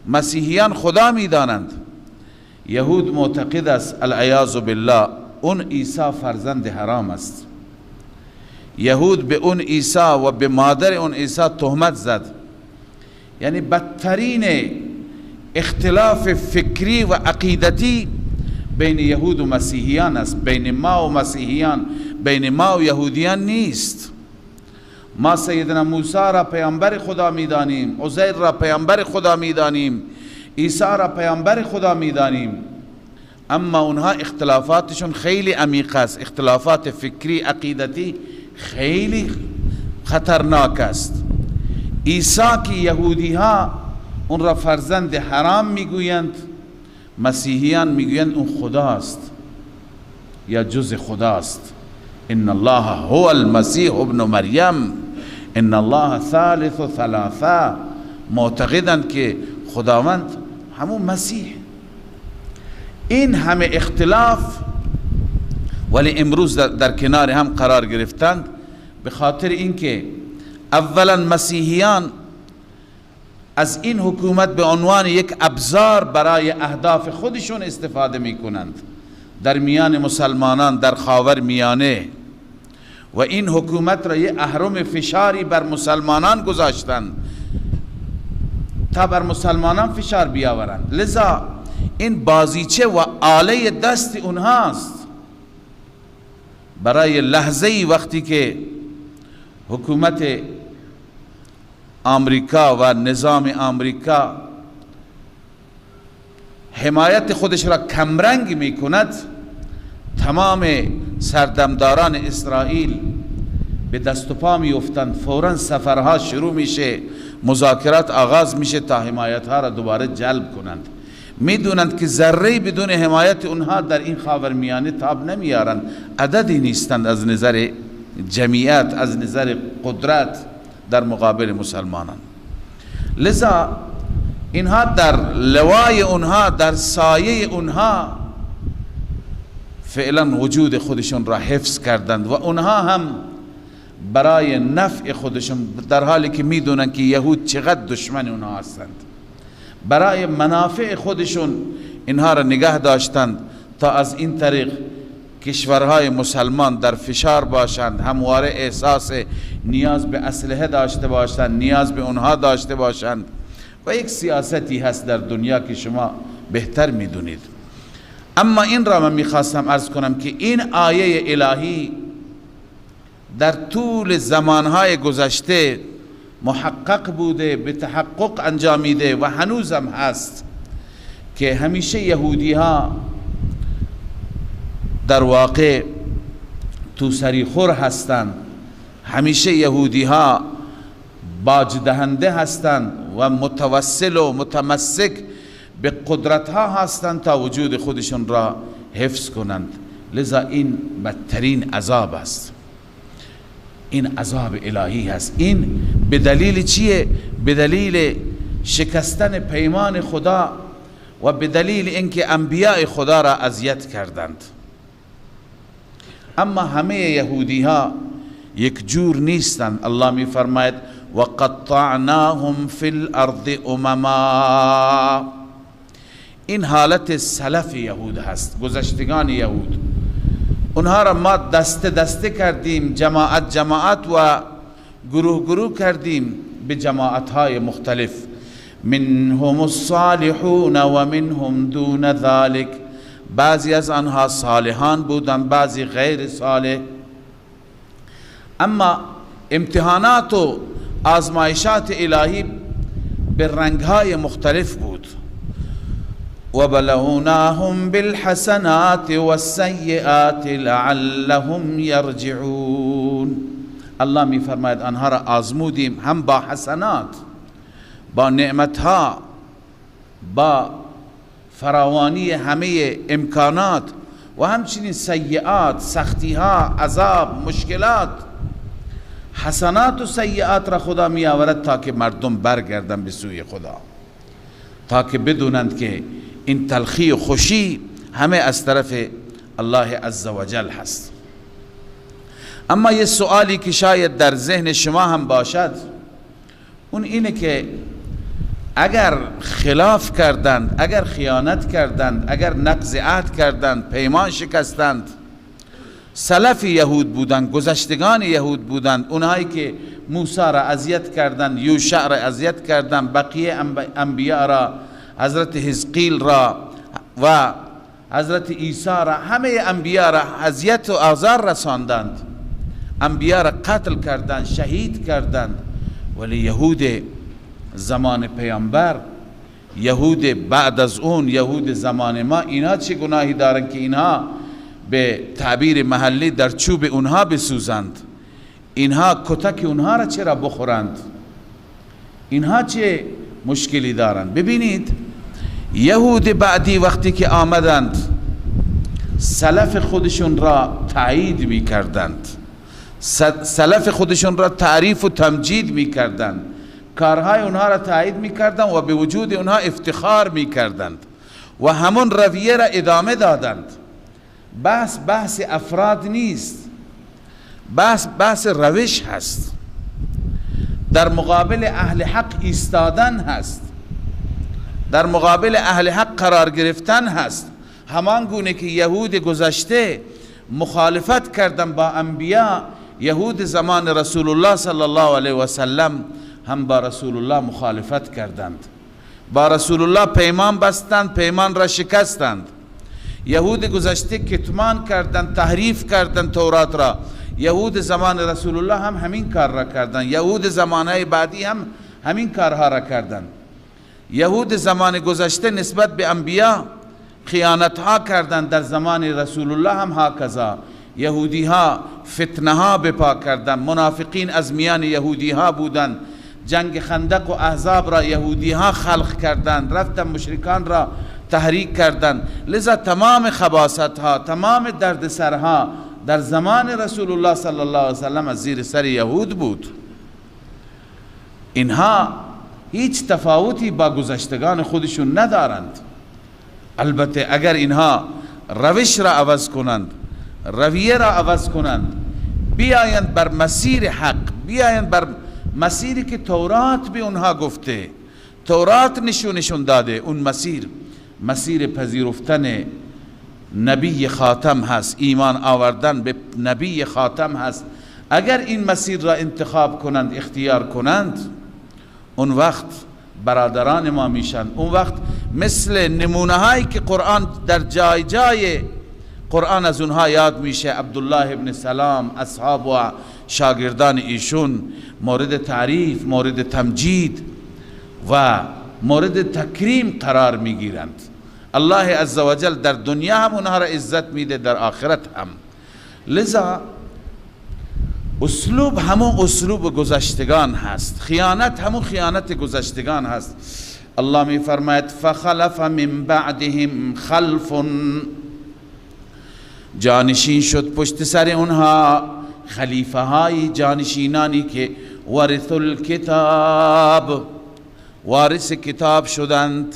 مسیحیان خدا میدانند. یهود معتقد است العیاذ بالله اون عیسی فرزند حرام است. یهود به اون عیسی و به مادر اون عیسی تهمت زد. یعنی بدترین اختلاف فکری و عقیدتی بین یهود و مسیحیان است. بین ما و مسیحیان، بین ما و یهودیان نیست. ما سیدنا موسی را پیامبر خدا میدانیم، عزیر را پیامبر خدا میدانیم، عیسی را پیامبر خدا میدانیم، اما اونها اختلافاتشون خیلی عمیق است. اختلافات فکری، عقیدتی خیلی خطرناک است. عیسی که یهودی ها اون را فرزند حرام میگویند، مسیحیان میگویند اون خداست یا جز خداست. ان الله هو المسیح ابن مریم، ان الله ثالث ثلاثه. معتقدند که خداوند همون مسیح. این همه اختلاف ولی امروز در کنار هم قرار گرفتند، به خاطر اینکه اولا مسیحیان از این حکومت به عنوان یک ابزار برای اهداف خودشون استفاده می کنند. در میان مسلمانان در خاور میانه و این حکومت را یه اهرم فشاری بر مسلمانان گذاشتن تا بر مسلمانان فشار بیاورند. لذا این بازیچه و آله دست اونهاست. برای لحظه‌ای وقتی که حکومت آمریکا و نظام آمریکا حمایت خودش را کمرنگ می کند، تمام سردمداران اسرائیل به دست و پا می افتند، فوراً سفرها شروع میشه، مذاکرات آغاز میشه تا حمایت ها را دوباره جلب کنند. میدونند که ذره بدون حمایت اونها در این خاورمیانه تاب نمیارند، عددی نیستند از نظر جمعیت، از نظر قدرت در مقابل مسلمانان. لذا اینها در لوای اونها، در سایه اونها فعلا وجود خودشون را حفظ کردند و اونها هم برای نفع خودشون، در حالی که میدونن که یهود چقدر دشمن اونها هستند، برای منافع خودشون اینها را نگه داشتند تا از این طریق کشورهای مسلمان در فشار باشند، همواره احساس نیاز به اسلحه داشته باشند، نیاز به اونها داشته باشند. و یک سیاستی هست در دنیا که شما بهتر میدونید. اما این را من میخواستم عرض کنم که این آیه الهی در طول زمانهای گذشته محقق بوده، به تحقق انجامیده و هنوزم هست که همیشه یهودی ها در واقع تو سریخور هستند، همیشه یهودی ها باج دهنده هستند و متوسل و متمسک به قدرت ها هستند تا وجود خودشون را حفظ کنند. لذا این بدترین عذاب است، این عذاب الهی هست. این به دلیل چیه؟ به دلیل شکستن پیمان خدا و به دلیل اینکه انبیاء خدا را اذیت کردند. اما همه یهودی ها یک جور نیستند. الله می فرماید و قطعناهم فی الارض امما. این حالت سلف یهود هست، گذشتگان یهود. اونها را ما دسته دسته کردیم، جماعت جماعت و گروه گروه کردیم به جماعت های مختلف. منهم الصالحون و منهم دون ذلك. بعضی از آنها صالحان بودند، بعضی غیر صالح. اما امتحانات و آزمایشات الهی به رنگهای مختلف بود. وبلوناهم بالحسنات والسیئات لعلهم یرجعون. الله می فرماید آنها را آزمودیم هم با حسنات، با نعمتها، با فراوانی همه امکانات، و همچنین سیئات، سختیها، عذاب، مشکلات. حسنات و سیئات را خدا می آورد تا که مردم برگردن به سوی خدا، تا که بدونند که این تلخی و خوشی همه از طرف الله عزوجل هست. اما یه سوالی که شاید در ذهن شما هم باشد، اون اینه که اگر خلاف کردند، اگر خیانت کردند، اگر نقض عهد کردند، پیمان شکستند، سلف یهود بودند، گذشتگان یهود بودند، اونهایی که موسی را اذیت کردند، یوشع را اذیت کردند، بقیه انبیاء را، حضرت حزقیل را و حضرت عیسی را، همه انبیاء را اذیت و آزار رساندند، انبیاء را قتل کردند، شهید کردند. ولی یهود زمان پیامبر، یهود بعد از اون، یهود زمان ما، اینا چه گناهی دارن که اینها به تعبیر محلی در چوب اونها بسوزند؟ اینها کتک اونها را چرا بخورند؟ اینها چه مشکلی دارند؟ ببینید یهود بعدی وقتی که آمدند سلف خودشون را تایید می کردند، سلف خودشون را تعریف و تمجید می کردند، کارهای اونها را تایید می کردند و به وجود اونها افتخار می کردند و همون رویه را ادامه دادند. بحث افراد نیست، بحث روش هست، در مقابل اهل حق ایستادن هست، در مقابل اهل حق قرار گرفتن هست. همان گونه که یهود گذشته مخالفت کردن با انبیا، یهود زمان رسول الله صلی الله علیه و سلم هم با رسول الله مخالفت کردند، با رسول الله پیمان بستند، پیمان را شکستند. یهود گذشته کتمان کردند، تحریف کردند تورات را. یهود زمان رسول الله هم همین کار را کردند، یهود زمانه بعدی هم همین کارها را کردند. یهود زمان گذشته نسبت به انبیا خیانت ها کردند، در زمان رسول الله هم هاکذا. یهودی ها فتنه ها بپا کردند، منافقین از میان یهودی ها بودند. جنگ خندق و احزاب را یهودی ها خلق کردند، رفتن مشرکان را تحریک کردند. لذا تمام خباثت ها، تمام دردسرها در زمان رسول الله صلی الله علیه وسلم از زیر سر یهود بود. اینها هیچ تفاوتی با گذشتگان خودشون ندارند. البته اگر اینها روش را عوض کنند، رویه را عوض کنند، بیایند بر مسیر حق، بیایند بر مسیری که تورات به اونها گفته، تورات نشونشون داده، اون مسیر پذیرفتن نبی خاتم هست، ایمان آوردن به نبی خاتم هست. اگر این مسیر را انتخاب کنند، اختیار کنند، اون وقت برادران ما میشن. اون وقت مثل نمونه هایی که قرآن در جای جای قرآن از اونها یاد میشه، عبدالله ابن سلام، اصحاب و شاگردان ایشون مورد تعریف، مورد تمجید و مورد تکریم قرار میگیرند. الله عزوجل در دنیا هم اونها را عزت میده، در آخرت هم. لذا اسلوب همون اسلوب گذشتگان هست، خیانت همون خیانت گذشتگان هست. الله می فرماید فخلف من بعدهم خلف، جانشین شد پشت سر اونها خلیفه های جانشینانی که ورث الکتاب، وارث کتاب شدند،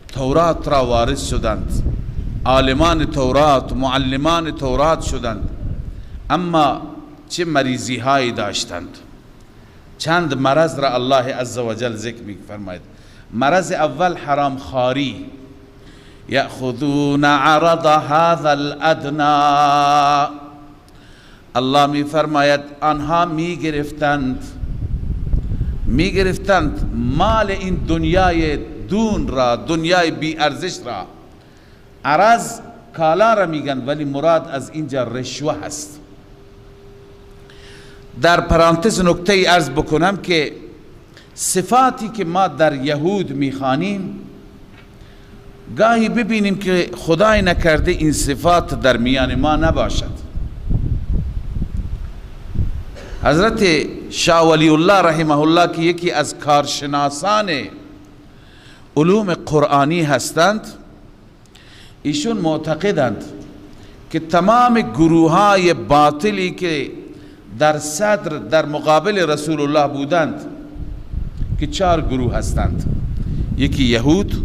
تورات را وارث شدند، عالمان تورات، معلمان تورات شدند. اما چه مریضی هایی داشتند. چند مرض را الله عزوجل ذکر می فرماید. مرض اول حرام خواری، یأخذون عرض هذا الادنی، الله می فرماید آنها می گرفتند مال این دنیای دون را، دنیای بی ارزش را. عرض کالا را میگن، ولی مراد از اینجا رشوه هست. در پرانتز نکته ای عرض بکنم که صفاتی که ما در یهود میخوانیم، گاهی ببینیم که خدای نکرده این صفات در میان ما نباشد. حضرت شاه ولی الله رحمه الله که یکی از کارشناسان علوم قرآنی هستند، ایشون معتقدند که تمام گروه های باطلی که در صدر در مقابل رسول الله بودند که 4 گروه هستند: یکی یهود،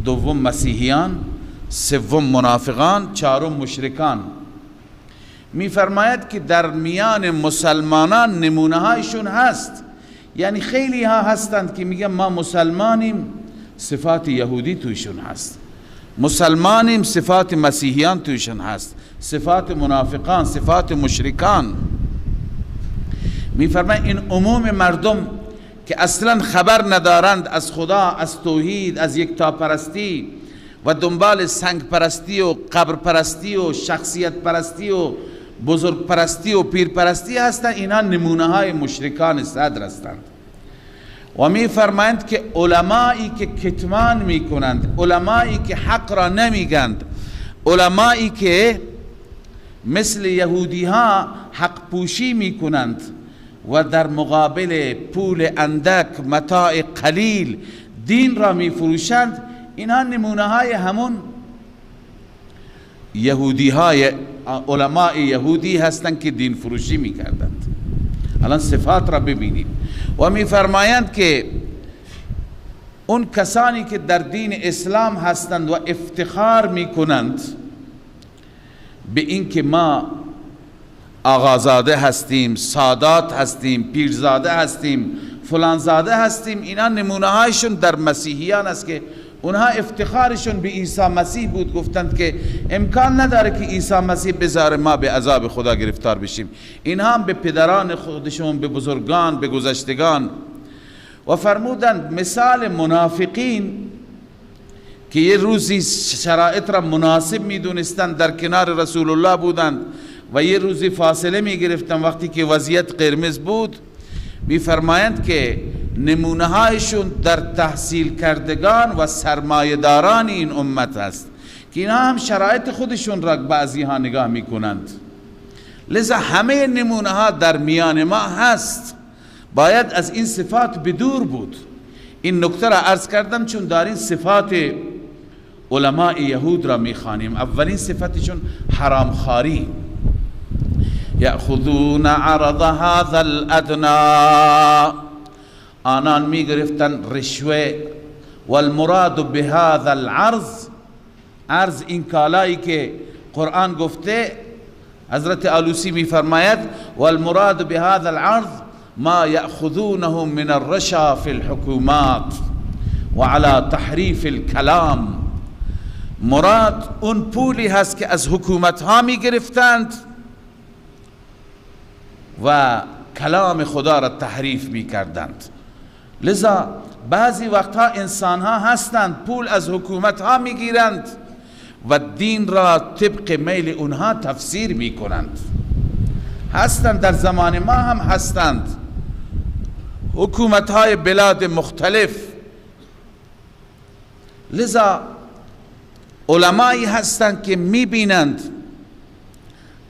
دوم مسیحیان، سوم منافقان، چهارم مشرکان. می فرماید که در میان مسلمانان نمونه هایشون هست. یعنی خیلی ها هستند که میگن ما مسلمانیم، صفات یهودی تویشون هست، مسلمانیم، صفات مسیحیان تویشون هست، صفات منافقان، صفات مشرکان. می فرماید این عموم مردم که اصلا خبر ندارند از خدا، از توحید، از یکتاپرستی و دنبال سنگ پرستی و قبر پرستی و شخصیت پرستی و بزرگ پرستی و پیر پرستی هستند، اینا نمونه های مشرکان صدر هستند. و می فرمایند که علمایی که کتمان می کنند، علمایی که حق را نمیگند، علمایی که مثل یهودی ها حق پوشی می کنند و در مقابل پول اندک، متاع قلیل دین را می فروشند، اینها نمونه های همون یهودی های علماء یهودی هستند که دین فروشی می کردند. الان صفات را ببینید. و می فرمایند که اون کسانی که در دین اسلام هستند و افتخار می کنند به این که ما آقازاده هستیم، سادات هستیم، پیرزاده هستیم، فلانزاده هستیم، اینا نمونه هایشون در مسیحیان است که اونها افتخارشون به عیسی مسیح بود، گفتند که امکان نداره که عیسی مسیح بذاره ما به عذاب خدا گرفتار بشیم. اینها هم به پدران خودشون، به بزرگان، به گذشتگان و فرمودند مثال منافقین که یه روزی شرایط را مناسب میدونستند در کنار رسول الله بودند و یه روزی فاصله میگرفتند وقتی که وضعیت قرمز بود، میفرمایند که نمونه هایشون در تحصیل کردگان و سرمایه‌داران این امت است که اینها هم شرایط خودشون را بعضی ها نگاه میکنند. لذا همه نمونه ها در میان ما هست، باید از این صفات بدور بود. این نکته را عرض کردم چون در این صفات علماء یهود را میخوانیم. اولین صفتشون حرامخواری، یأخذون عرض هذا الادنا، آنان میگرفتن رشوه. والمراد بهذا العرض، عرض این کالایی که قرآن گفته، حضرت آلوسی میفرماید والمراد بهذا العرض ما یأخذونه من الرشا في الحکومات وعلى تحریف الكلام. مراد اون پولی هست که از حکومت ها می گرفتند و کلام خدا را تحریف می کردند. لذا بعضی وقتها انسان ها هستند پول از حکومت ها می گیرند و دین را طبق میل اونها تفسیر می کنند. هستند، در زمان ما هم هستند حکومت های بلاد مختلف. لذا علمایی هستند که میبینند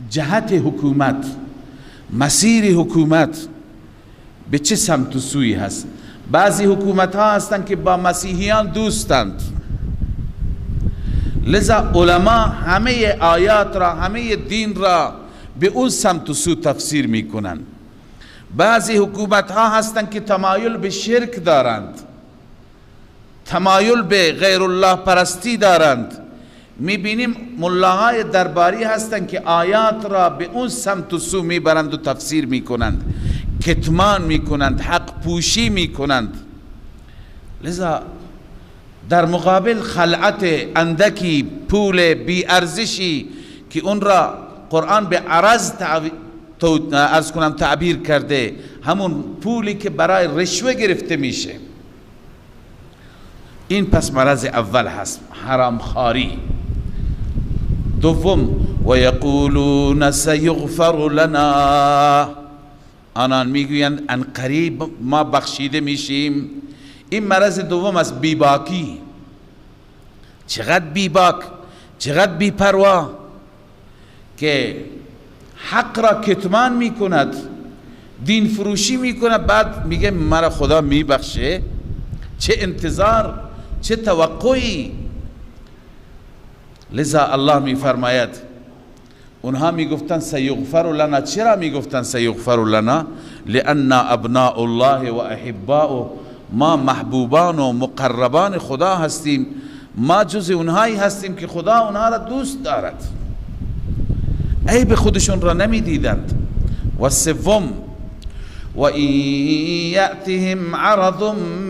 جهت حکومت، مسیر حکومت به چه سمت و سوی هست. بعضی حکومت ها هستند که با مسیحیان دوستند، لذا علما همه آیات را، همه دین را به اون سمت و سو تفسیر میکنند. بعضی حکومت ها هستند که تمایل به شرک دارند، تمایل به غیر الله پرستی دارند. میبینیم ملاهای درباری هستند که آیات را به اون سمت و سو میبرند و تفسیر میکنند، کتمان میکنند، حق پوشی میکنند. لذا در مقابل خلعت اندکی پول بی ارزشی که اون را قرآن به عرض تعبیر کرده، همون پولی که برای رشوه گرفته میشه، این پس مرض اول هست، حرامخواری. دوم و یقولون سیغفر لنا، آنان میگویند ان قریب ما بخشیده میشیم. این مرض دوم از بیباکی. چقدر بیباک، چقدر بیپروا که حق را کتمان میکند، دین فروشی میکند، بعد میگه مرا خدا میبخشه. چه انتظار، چه توقعی. لذا الله میفرماید اونها میگفتن سیغفر لنا. چرا میگفتن سیغفر لنا؟ لأن ابناء الله و احباء، ما محبوبان و مقربان خدا هستیم، ما جز اونهایی هستیم که خدا اونها را دوست دارد. عیب خودشون را نمیدیدند. و سوم و این یأتهم عرض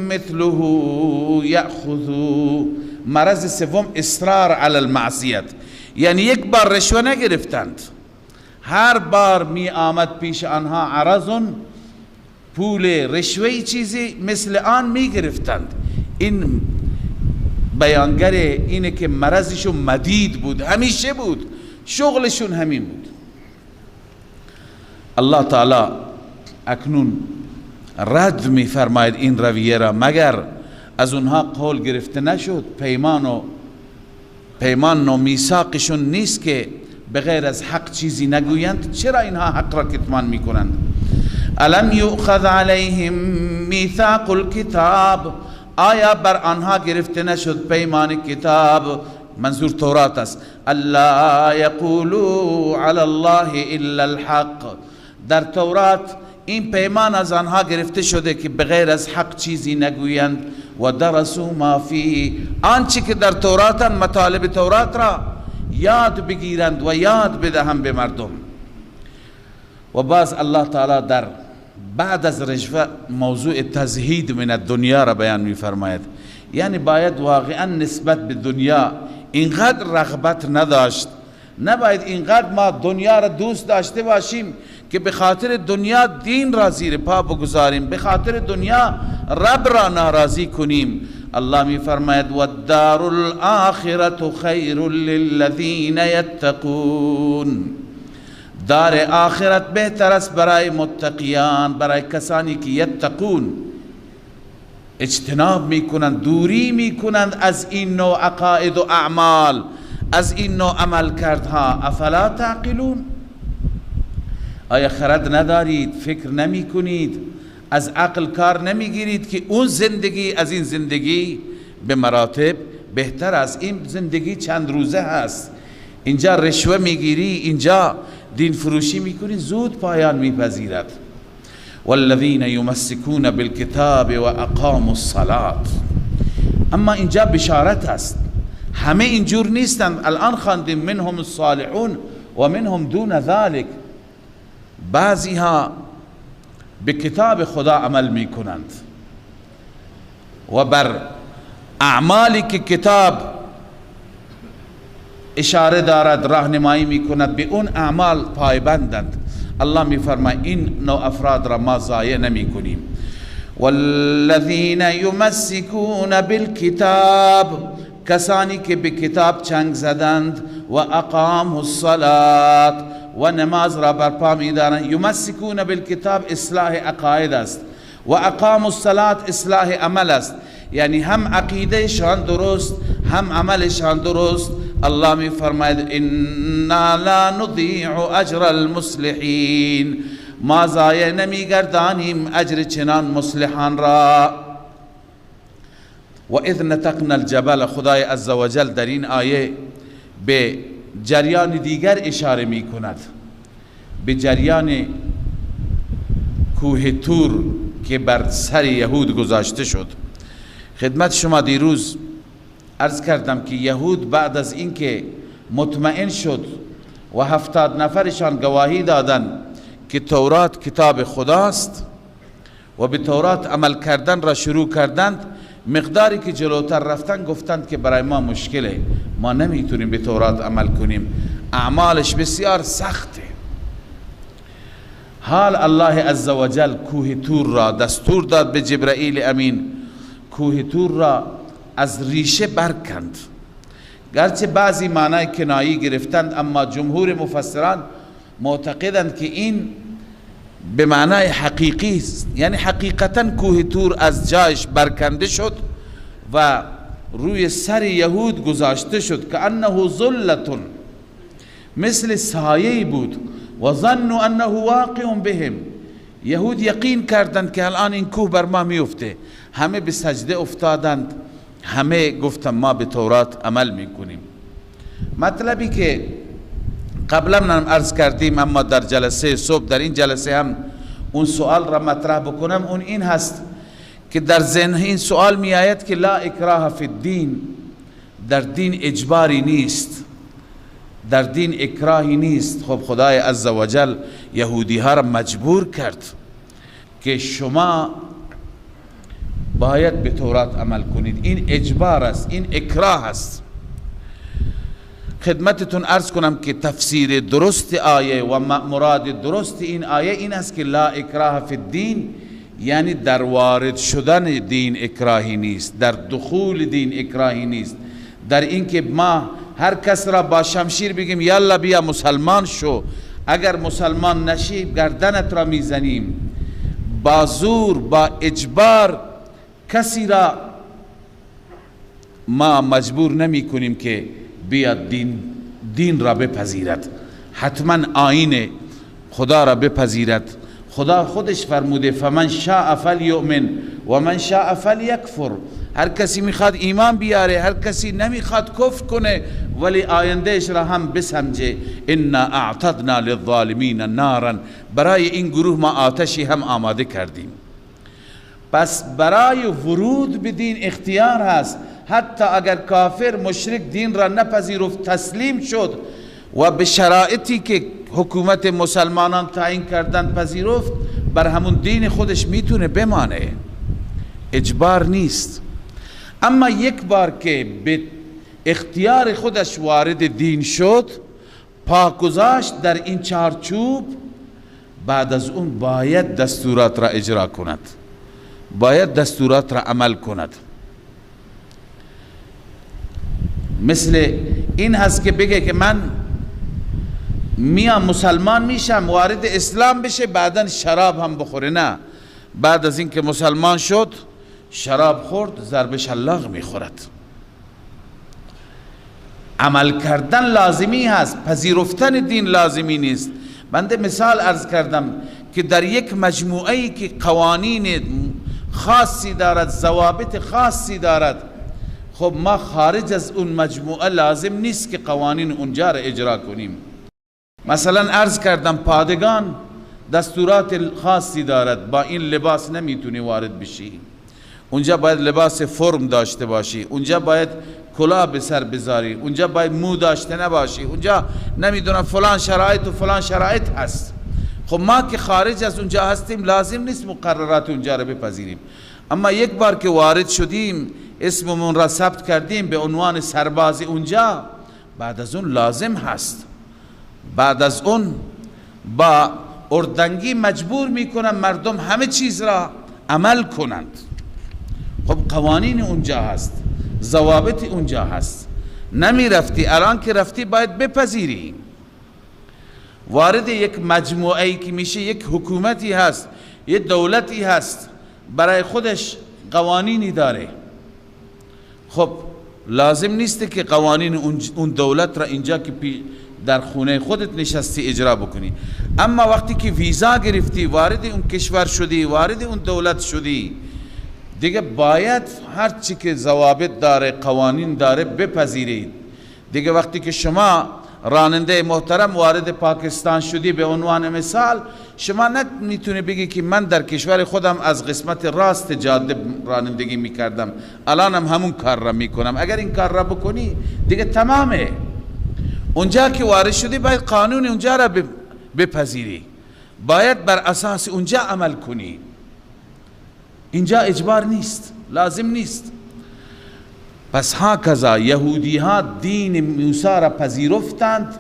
مثله یأخذو، مرض سوم اصرار علی المعصیت، یعنی یک بار رشوه نگرفتند، هر بار می آمد پیش آنها عرضون، پول رشوه چیزی مثل آن می گرفتند. این بیانگر اینه که مرضشون مدید بود، همیشه بود، شغلشون همین بود. الله تعالی اکنون رد می فرماید این رویه را، مگر از اونها قول گرفته نشد، پیمان و میثاقشون نیست که بغیر از حق چیزی نگویند؟ چرا اینها حق را کتمان میکنند؟ الم یؤخذ علیهم میثاق الکتاب، آیا بر آنها گرفته نشد پیمان کتاب؟ منظور تورات است. الا یقولوا علی الله الا الحق، در تورات این پیمان از آنها گرفته شده که بغیر از حق چیزی نگویند. و درسوا ما فیه، آنچه که در تورات مطالب تورات را یاد بگیرند و یاد بدهند به مردم. و باز الله تعالی در بعد از رشوه موضوع تزهید من الدنیا را بیان می فرماید، یعنی باید واقعا نسبت به دنیا اینقدر رغبت نداشت، نباید اینقدر ما دنیا را دوست داشته باشیم که به خاطر دنیا دین را زیر پا بگذاریم، به خاطر دنیا رب را ناراضی کنیم. الله می فرماید والدار الاخرة خیر للذین یتقون، دار آخرت بهتر است برای متقیان، برای کسانی که یتقون، اجتناب میکنند، دوری میکنند از این نوع عقاید و اعمال، از این نوع عمل کردها. افلا تعقلون، آیا خرد ندارید؟ فکر نمی کنید؟ از عقل کار نمیگیرید که اون زندگی از این زندگی به مراتب بهتر است؟ این زندگی چند روزه هست، اینجا رشوه میگیری، اینجا دین فروشی میکنی، زود پایان میپذیرد. والذین یمسکون بالکتاب و اقاموا الصلاة. اما اینجا بشارت است، همه اینجور نیستند. الان خواندیم منهم الصالحون و منهم دون ذلك. بعضی ها به کتاب خدا عمل میکنند و بر اعمالی که کتاب اشاره دارد راهنمایی میکند، به اون اعمال پایبندند. الله میفرماید این نوع افراد را ما ضایع نمی کنیم. والذین یمسکون بالکتاب، کسانی که به کتاب چنگ زدند، و اقاموا الصلاة، و نماز را برپا می‌دارند. یمسکون بالکتاب اصلاح عقاید است و اقاموا الصلاة اصلاح عمل است، یعنی هم عقیده شان درست هم عملشان درست. الله می فرماید انا لا نضیع اجر المصلحین، ما ضایع نمیگردانیم اجر چنان مصلحان را. و اذ نتقنا الجبل، خدای عزوجل در این آیه به جریان دیگر اشاره می کند، به جریان کوه تور که بر سر یهود گذاشته شد. خدمت شما دیروز عرض کردم که یهود بعد از اینکه مطمئن شد و 70 نفرشان گواهی دادند که تورات کتاب خداست و به تورات عمل کردن را شروع کردند، مقداری که جلوتر رفتن گفتند که برای ما مشکله، ما نمیتونیم به تورات عمل کنیم، اعمالش بسیار سخته. حال الله عزوجل کوه تور را دستور داد به جبرائیل امین، کوه تور را از ریشه برکند. گرچه بعضی معنای کنایی گرفتند، اما جمهور مفسران معتقدند که این به معنای حقیقی است، یعنی حقیقتا کوه تور از جایش برکنده شد و روی سر یهود گذاشته شد که انه ظلة، مثل سایه بود. و ظنوا انه واقع بهم، یهود یقین کردند که الان این کوه بر ما میفته. همه به سجده افتادند، همه گفتن ما به تورات عمل میکنیم. مطلبی که قبلا هم عرض کردیم اما در جلسه صبح، در این جلسه هم اون سوال را مطرح بکنم، اون این هست که در ذهن این سوال می آید که لا اکراه فی الدین، در دین اجباری نیست، در دین اکراهی نیست. خب خدای عزوجل یهودی ها را مجبور کرد که شما باید به تورات عمل کنید، این اجبار است، این اکراه است. خدمتتون عرض کنم که تفسیر درست آیه و مراد درست این آیه این است که لا اکراه فی الدین، یعنی در وارد شدن دین اکراهی نیست، در دخول دین اکراهی نیست، در اینکه ما هر کس را با شمشیر بگیم یالا بیا مسلمان شو، اگر مسلمان نشی گردنت را میزنیم. با زور، با اجبار کسی را ما مجبور نمی کنیم که بیاد دین را بپذیرد، حتما آیین خدا را بپذیرد. خدا خودش فرموده فمن شاء فلیؤمن و من شاء فلیکفر، هر کسی میخواد ایمان بیاره، هر کسی نمیخواد کفر کنه، ولی آیندهش را هم بسمجه. انا اعتدنا للظالمین نارا، برای این گروه ما آتشی هم آماده کردیم. پس برای ورود به دین اختیار هست، حتی اگر کافر مشرک دین را نپذیرفت، تسلیم شد و به شرایطی که حکومت مسلمانان تعیین کردن پذیرفت، بر همون دین خودش میتونه بمانه، اجبار نیست. اما یک بار که به اختیار خودش وارد دین شد، پا گذاشت در این چارچوب، بعد از اون باید دستورات را اجرا کند، باید دستورات را عمل کند. مثل این هست که بگه که من میام مسلمان میشم، وارد اسلام بشه، بعدن شراب هم بخوره. نه، بعد از این که مسلمان شد شراب خورد، ضرب شلاق میخورد. عمل کردن لازمی هست، پذیرفتن دین لازمی نیست. بنده مثال عرض کردم که در یک مجموعه ای که قوانین خاصی دارد، ضوابط خاصی دارد، خب ما خارج از اون مجموعه لازم نیست که قوانین اونجا را اجرا کنیم. مثلا عرض کردم پادگان دستورات خاصی دارد، با این لباس نمیتونی وارد بشی، اونجا باید لباس فرم داشته باشی، اونجا باید کلاه به سر بذاری، اونجا باید مو داشته نباشی، اونجا نمیدونم فلان شرایط و فلان شرایط هست. خب ما که خارج از اونجا هستیم لازم نیست مقررات اونجا را بپذیریم. اما یک بار که وارد شدیم، اسممون را ثبت کردیم به عنوان سرباز اونجا، بعد از اون لازم هست، بعد از اون با اردنگی مجبور میکنن مردم همه چیز را عمل کنند. خب قوانین اونجا هست، ضوابط اونجا هست، نمی رفتی، الان که رفتی باید بپذیری. وارد یک مجموعه ای که میشه یک حکومتی هست، یک دولتی هست، برای خودش قوانینی داره. خب لازم نیست که قوانین اون دولت را اینجا که در خونه خودت نشستی اجرا بکنی. اما وقتی که ویزا گرفتی، وارد اون کشور شدی، وارد اون دولت شدی، دیگه باید هر چی که ضوابط داره، قوانین داره بپذیرید. دیگه وقتی که شما راننده محترم وارد پاکستان شدی به عنوان مثال، شما نمیتونی بگی که من در کشور خودم از قسمت راست جاده رانندگی میکردم، الانم همون کار را میکنم. اگر این کار را بکنی دیگه تمامه. اونجا که وارد شدی باید قانون اونجا را بپذیری، باید بر اساس اونجا عمل کنی. اینجا اجبار نیست، لازم نیست. پس هاکذا یهودی ها دین موسی را پذیرفتند،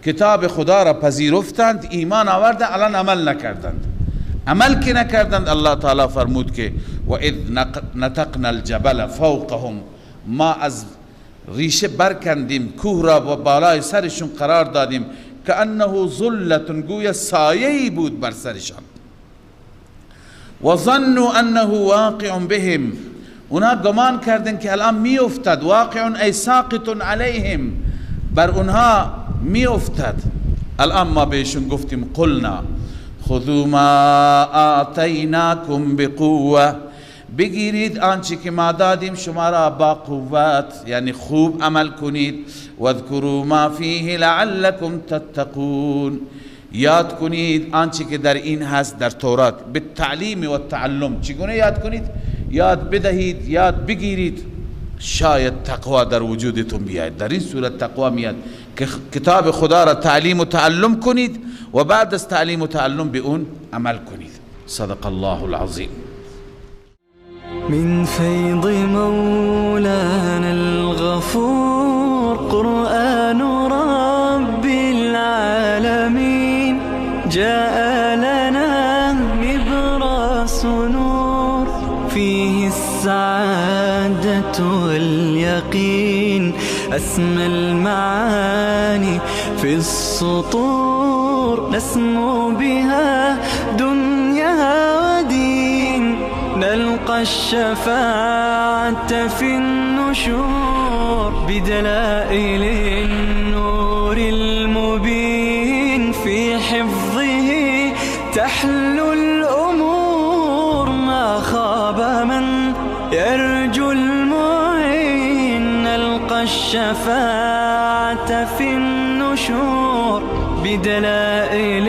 کتاب خدا را پذیرفتند، ایمان آورده، الان عمل نکردند. عمل که نکردند، الله تعالی فرمود که و اذ نتقنا الجبل فوقهم، ما از ریشه برکندیم کوه را و بالای سرشون قرار دادیم، که انه ظلت، گویا سایه‌ای بود بر سرشان، و ظنوا انه واقع بهم، اونا گمان کردن که الان می افتد، واقع ای ساقط علیهم، بر اونها می افتد. الان ما بهشون گفتیم قلنا خذوا ما آتیناکم بقوه، بگیرید آنچه که ما دادیم شما را با قوت، یعنی خوب عمل کنید. واذکروا ما فیه لعلکم تتقون، یاد کنید آنچه که در این هست در تورات، به تعلیم و تعلم. چگونه یاد کنید؟ یاد بدهید، یاد بگیرید، شاید تقوا در وجودتون بیاید. در این صورت تقوا میاد که کتاب خدا را تعلیم و تعلم کنید و بعد از تعلیم و تعلم به اون عمل کنید. صدق الله العظیم. من فيض مولانا الغفور قرآن رب العالمين، جاء لنا نبراس نور فيه السعادة واليقين، أسمى المعاني في السطور، نسمو بها دنيا ودين، نلقى الشفاعة في النشور بدلائل النور المبين، في حفظه تحلو الأمور، ما خاب من يرجو المعين، نلقى الشفاعة في النشور بدلائل